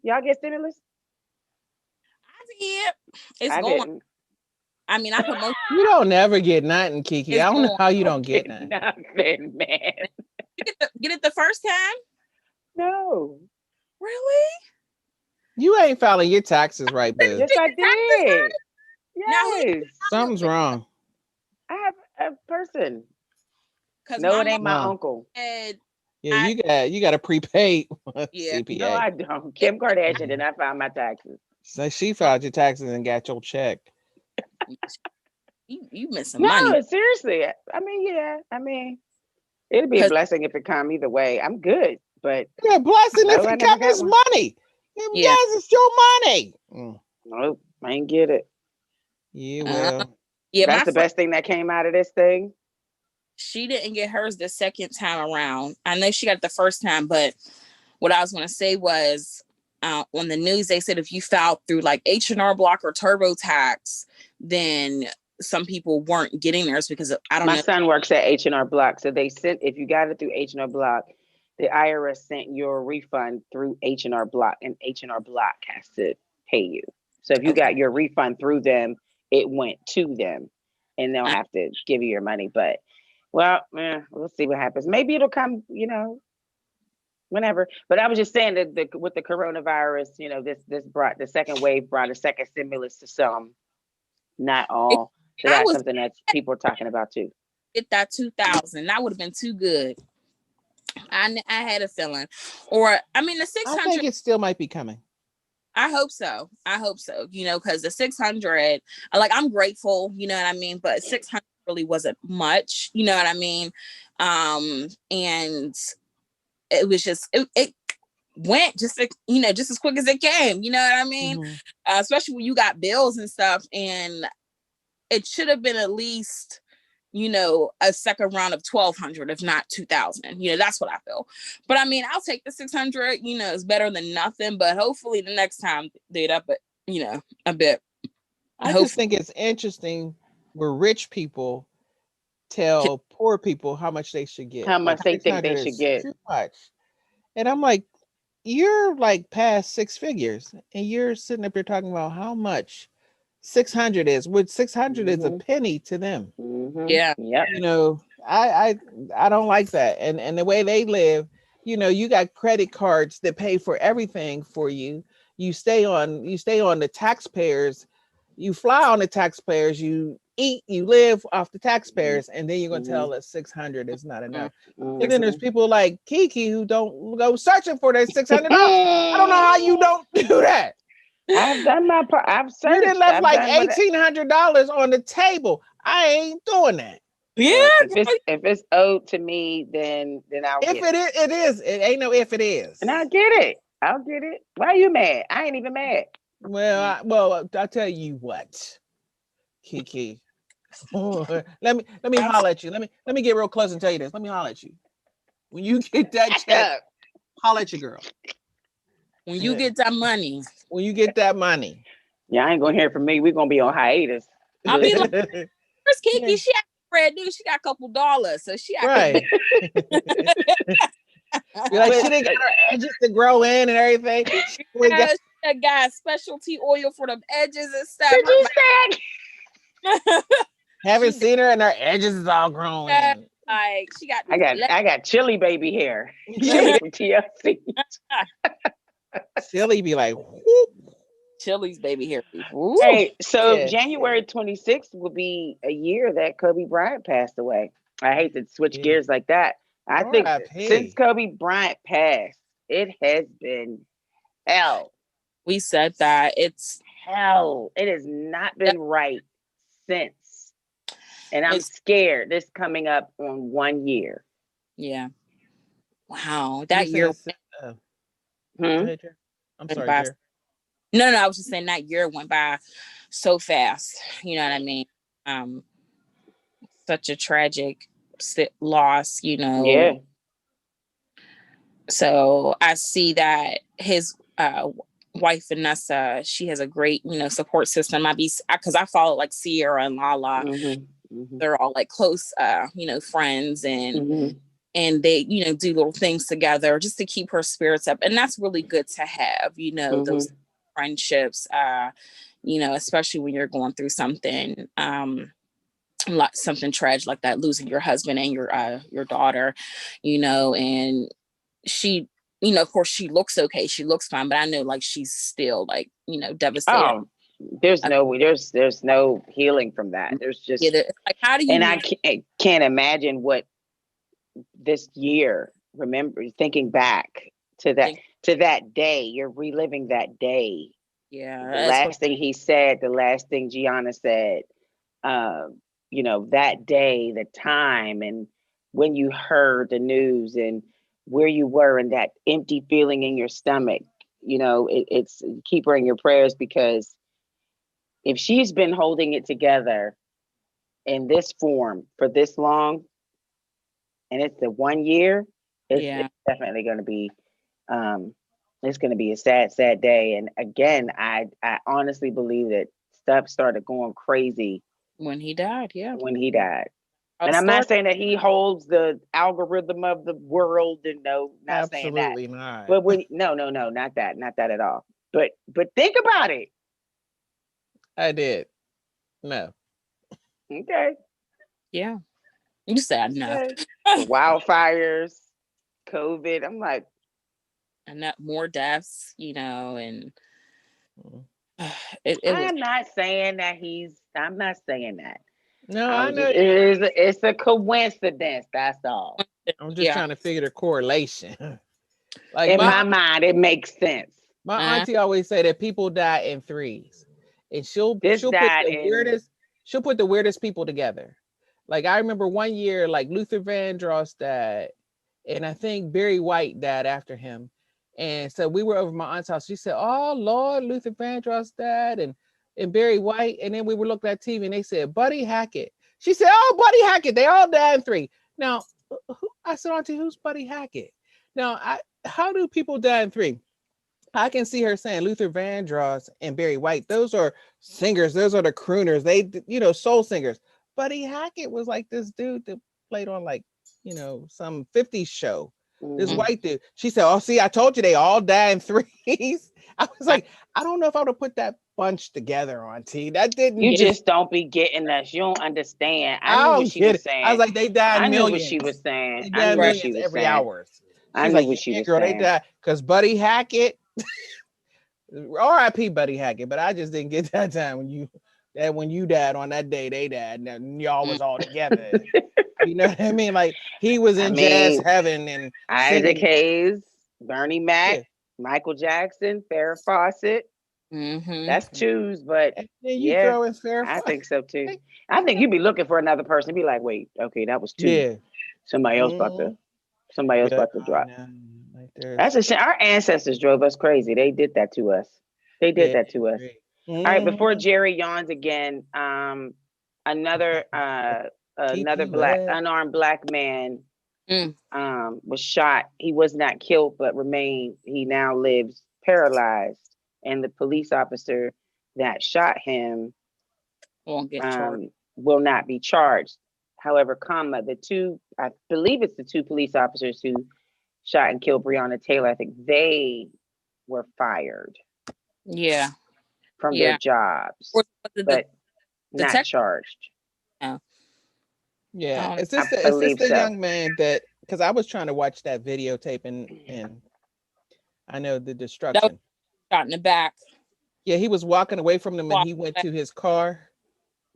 Y'all get stimulus? I did. It's I going. didn't. I mean, I put most. You don't never get nothing, Kiki. It's I don't know going. how you don't get Get nothing. nothing, man. Get it the first time. No. Really? You ain't filing your taxes right, boo. Yes, I did. Now who you Yes. filing Something's with? wrong. I have a person. Because No, my it mom ain't my Mom. uncle. said, Yeah, I you got a prepaid yeah. No, CPA. I don't. It, Kim Kardashian did not file my taxes. So she filed your taxes and got your check. you missing money. No, seriously. I mean, yeah. I mean, it'd be a Because blessing if it come either way. I'm good, but Yeah, blessing if no, I it never comes got it's one. money. yeah, Yes, it's your money. Nope, I ain't get it. You uh, will. yeah. That's My the friend, best thing that came out of this thing. she didn't get hers the second time around. I know she got it the first time, but what I was going to say was, on the news they said if you filed through like H&R Block or TurboTax, then some people weren't getting theirs because I don't My know. son works at H&R Block, so they sent if you got it through H&R Block, the IRS sent your refund through H&R Block, and H&R Block has to pay you. So if you Okay, got your refund through them, it went to them, and they'll uh, have to give you your money. But well, we'll see what happens. Maybe it'll come, whenever. But I was just saying that with the coronavirus, this brought the second wave brought a second stimulus to some, not all. So I that's was something that people are talking about too. get that 2,000. That would have been too good. I had a feeling, or I mean the I 600. think it still might be coming. I hope so. I hope so. Because the 600, like I'm grateful. You know what I mean. But 600 really wasn't much. You know what I mean. And it was just it went just just as quick as it came. You know what I mean? Especially when you got bills and stuff, and it should have been at least a second round of 1,200, if not 2,000. That's what I feel. But I mean, I'll take the 600. It's better than nothing. But hopefully the next time they'd up it, a bit. I just think it's interesting where rich people tell poor people how much they should get. How much they think they should get. Too much. And I'm like, you're like past six figures, and you're sitting up there talking about how much 600 is. Which 600 is a penny to them. Yeah. Yep. I don't like that. And the way they live, you got credit cards that pay for everything for you. You stay on the taxpayers. You fly on the taxpayers. You eat, you live off the taxpayers, and then you're going to tell us 600 is not enough. And then there's people like Kiki who don't go searching for their $600. I don't know how you don't do that. I've done my part. I've searched. You done left like $1,800 on the table. I ain't doing that. Yeah. If it's owed to me, then I'll get it. It is. It ain't no if it is. And I'll get it. Why are you mad? I ain't even mad. Well, I'll tell you what, Kiki. let me holler at you. Let me get real close and tell you this. Let me holler at you. When you get that check, holler at your girl. When you get that money. When you get that money. Yeah, I ain't gonna hear from me. We're gonna be on hiatus. I'll be like, where's Kiki? She got bread news. She got a couple dollars, so she right. You're like, she didn't got her edges to grow in and everything. She got specialty oil for them edges and stuff. Did you say? Haven't seen her and her edges is all grown in. Like she got. I got chili baby hair. Chili from TLC. Chili be like, whoop. Chili's baby hair. Hey, so January 26th will be a year that Kobe Bryant passed away. I hate to switch gears like that. I think since Kobe Bryant passed, it has been hell. We said that it's hell. It has not been right since. And I'm scared this coming up on 1 year. Yeah. Wow. That year. I'm sorry. No, I was just saying that year went by so fast. You know what I mean? Such a tragic loss, Yeah. So I see that his wife Vanessa, she has a great, support system. Because I follow like Sierra and Lala. They're all like close, friends, and they, do little things together just to keep her spirits up. And that's really good to have, those friendships, especially when you're going through something, like something tragic like that, losing your husband and your daughter, and she, of course she looks okay. She looks fine, but I know like she's still like, devastated. Oh, there's no healing from that. There's just, like, how do you, and I can't imagine what this year, remember thinking back to that day, you're reliving that day. Yeah. The last thing he said, the last thing Gianna said, that day, the time, and when you heard the news and where you were and that empty feeling in your stomach, it's keep her in your prayers, because if she's been holding it together in this form for this long, and it's the 1 year, it's definitely going to be, it's going to be a sad, sad day. And again, I honestly believe that stuff started going crazy when he died. Yeah. When he died. And I'm not saying that he holds the algorithm of the world, and not saying that. Absolutely not. But no, not that at all. But think about it. I did. No. Okay. Yeah. You said no. Okay. Wildfires, COVID. I'm like, and that more deaths, and I'm not saying that I'm not saying that. No, I know it's a coincidence. That's all. I'm just trying to figure the correlation. Like in my mind, it makes sense. My auntie always say that people die in threes, and she'll put the weirdest people together. Like I remember 1 year, like Luther Vandross died, and I think Barry White died after him, And so we were over my aunt's house. She said, "Oh Lord, Luther Vandross died, and Barry White." And then we were looking at TV, and they said, "Buddy Hackett." She said, "Oh, Buddy Hackett. They all died in 3." Now, I said, "Auntie, who's Buddy Hackett?" Now, how do people die in 3? I can see her saying Luther Vandross and Barry White. Those are singers. Those are the crooners. They, soul singers. Buddy Hackett was like this dude that played on like, some 50s show. This Mhm. white dude. She said, "Oh, see, I told you they all die in 3s." I was like, I don't know if I would have put that bunch together on T. That didn't You just, just don't be getting us. You don't understand. I I knew what don't she get was it. I was saying. like, they die I in knew what she millions. was saying. They I die in knew what Right. she millions was every saying. hours. I She's knew like, what she "Yeah, was girl, they saying. die." Because Buddy Hackett, R.I.P. Buddy Hackett, but I just didn't get that time when you died on that day, they died, and y'all Mm. was all together. You know what I mean? Like he was I in jazz mean, heaven and Isaac singing. Hayes, Bernie Yeah. Mac, Michael Jackson, Farrah Fawcett. Mm-hmm. That's twos, but And then you yeah, throw in Fair I Fight. think so too. Like, I think you'd be looking for another person. Be like, wait, okay, that was two. yeah. Somebody else about to, Mm, somebody else yeah, about to I drop. know. Like there's That's a shame. Our ancestors drove us crazy. They did that to us. They did yeah, that to us. great. All right, before Mm, Jerry yawns again, another keep another you black up. unarmed black man Mm. was shot. He was not killed, but remained. He now lives paralyzed, and the police officer that shot him Won't get charged. will not be charged. However, the two, I believe it's the two police officers who shot and killed Breonna Taylor. I think they were fired Yeah. from their Yeah. jobs, Or the but not detective. charged. Yeah. Yeah. I don't. Is I this believe the so. young man that, because I was trying to watch that videotape and I know the That was destruction. shot in the back. Yeah, he was walking away from them and Walk he went back. to his car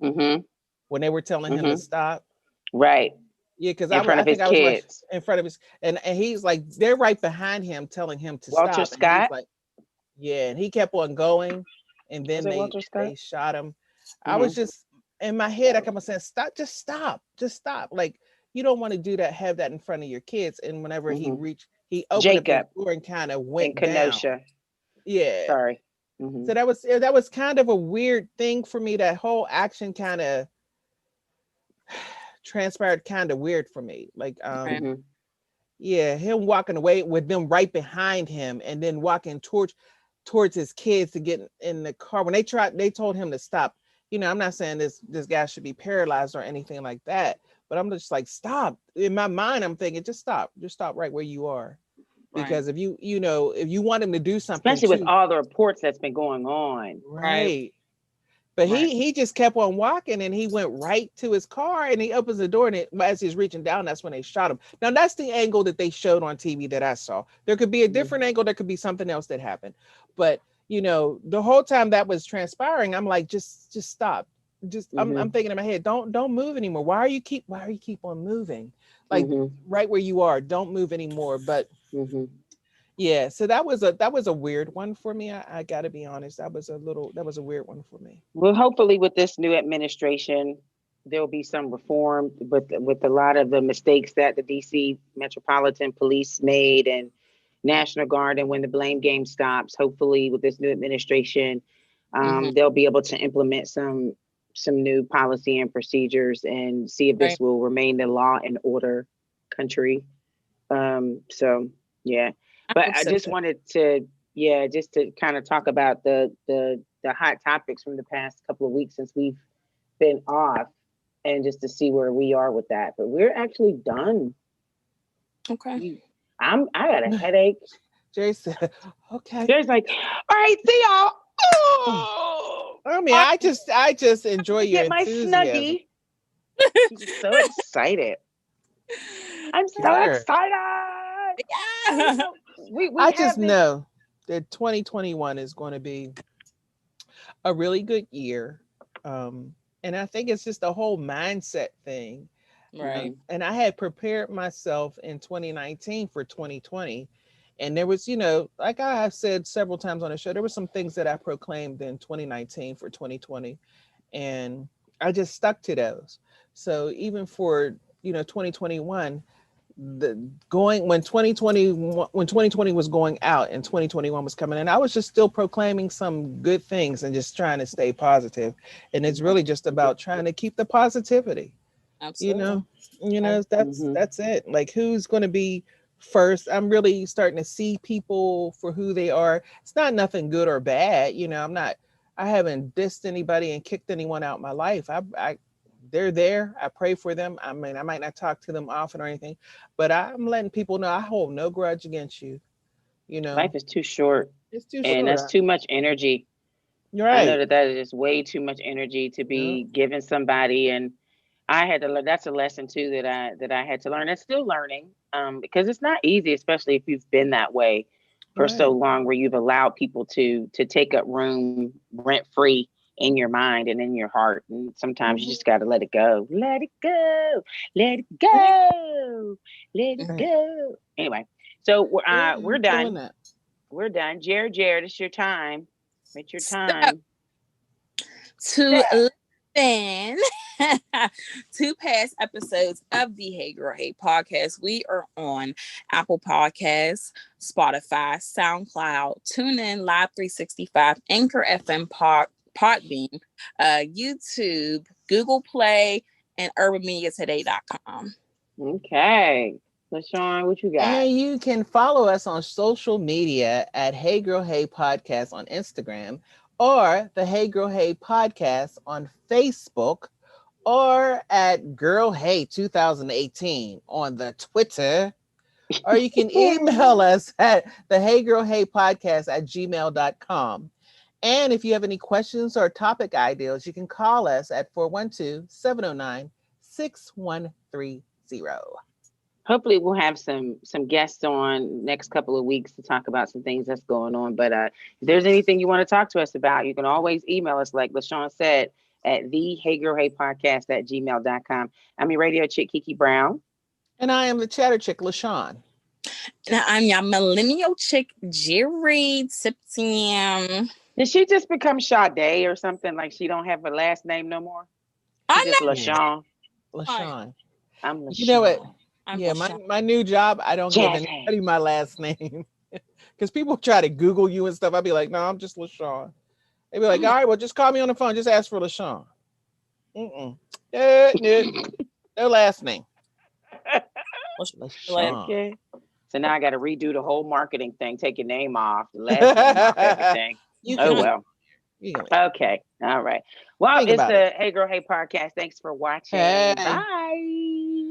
Mm-hmm. when they were telling him to Mm-hmm. stop. Right. Yeah, because In front I of his think I was watching kids. in front of his, and he's like, they're right behind him telling him to Walter stop. And he's Scott. like, yeah, and he kept on going, and Was then it Walter Scott? they shot him. I was Mm-hmm. just in my head, I kept on saying, "Stop, just stop." Like you don't want to do that, have that in front of your kids. And whenever Mm-hmm. he opened up his Jacob door and kind of in went down. Kenosha. Yeah. Sorry. Mm-hmm. So that was kind of a weird thing for me. That whole action kind of transpired kind of weird for me. Like Right. Mm-hmm. yeah, him walking away with them right behind him and then walking towards his kids to get in the car. When they told him to stop. I'm not saying this guy should be paralyzed or anything like that, but I'm just like, stop. In my mind, I'm thinking, just stop. Just stop right where you are. Right. Because if you want him to do something Especially with too, all the reports that's been going on. Right. right. But Right. he just kept on walking and he went right to his car and he opens the door and as he's reaching down, that's when they shot him. Now that's the angle that they showed on TV that I saw. There could be a Mm-hmm. different angle, there could be something else that happened. But the whole time that was transpiring, I'm like, just stop. Just Mm-hmm. I'm thinking in my head, don't move anymore. Why are you keep on moving? Like Mm-hmm. right where you are, don't move anymore. But Mm-hmm. yeah, so that was a weird one for me. I gotta be honest. That was a weird one for me. Well, hopefully, with this new administration, there'll be some reform with a lot of the mistakes that the DC Metropolitan Police made and National Guard, and when the blame game stops. Hopefully, with this new administration, Mm-hmm. they'll be able to implement some new policy and procedures and see if Right. this will remain the law and order country. So yeah, I but hope I so. just wanted to, yeah, just to kind of talk about the hot topics from the past couple of weeks since we've been off, and just to see where we are with that. But we're actually done. Okay. We, I got a headache. Jay said, okay. There's like, all right, see y'all. Mm. Oh, I mean, All I just enjoy to your get my enthusiasm. snuggie. I'm just so excited. I'm so Sure. excited. You right. know, we I just haven't. know that 2021 is going to be a really good year. And I think it's just a whole mindset thing. Right. And I had prepared myself in 2019 for 2020. And there was, like I have said several times on the show, there were some things that I proclaimed in 2019 for 2020. And I just stuck to those. So even for, 2021, when 2020 was going out and 2021 was coming in, I was just still proclaiming some good things and just trying to stay positive. And it's really just about trying to keep the positivity. You Absolutely. know, that's Mhm. that's it. Like, who's going to be first? I'm really starting to see people for who they are. It's not nothing good or bad. I haven't dissed anybody and kicked anyone out my life. They're there. I pray for them. I mean, I might not talk to them often or anything, but I'm letting people know I hold no grudge against you. You know, Life is too short, it's too and short. that's too much energy. You're I know right. that that is just way too much energy to Yeah, be giving somebody, and I had to learn. That's a lesson too that I had to learn, and still learning. Because it's not easy, especially if you've been that way for so right. long, where you've allowed people to take up room rent free in your mind and in your heart. And sometimes you Mhm. just got to let it go. Let it go. Let it go. Let it Right. go. Anyway, so Yeah, we're I'm feeling done. that. We're done. Jared, it's your time. It's your So time. to Yeah. listen to past episodes of the Hey Girl Hey podcast, we are on Apple Podcasts, Spotify, SoundCloud, TuneIn, Live 365, Anchor FM, Podbean, YouTube, Google Play, and UrbanMediaToday.com. Okay. LaShawn, what you got? And you can follow us on social media at Hey Girl Hey Podcast on Instagram, or the Hey Girl Hey Podcast on Facebook, or at Girl Hey 2018 on the Twitter. Or you can email us at the Hey Girl Hey Podcast at gmail.com. And if you have any questions or topic ideas, you can call us at 412-709-6130. Hopefully we'll have some guests on next couple of weeks to talk about some things that's going on. But if there's anything you want to talk to us about, you can always email us, like LaShawn said, at the Hey Girl Hey Podcast at gmail.com. I'm your radio chick, Kiki Brown. And I am the chatter chick, LaShawn. And I'm your millennial chick, Jerry Tipsy. Did she just become Sade or something? Like she don't have her last name no more? She I just Yeah, LaShawn. know. LaShawn. I'm You know what? LaShawn. I'm Yeah, my, LaShawn. my new job, I don't give Jazz anybody hands. my last name. Because people try to Google you and stuff. I'd be like, no, I'm just LaShawn. They'd be like, all right, well, just call me on the phone. Just ask for LaShawn. Mm-mm. No, no last name. Like, LaShawn. Okay. So now I got to redo the whole marketing thing, take your name off, the last name off everything. You Oh, can leave. well. You can leave. Okay. All right. Well, Think it's about it. the Hey Girl Hey podcast. Thanks for watching. Hey, Bye. bye.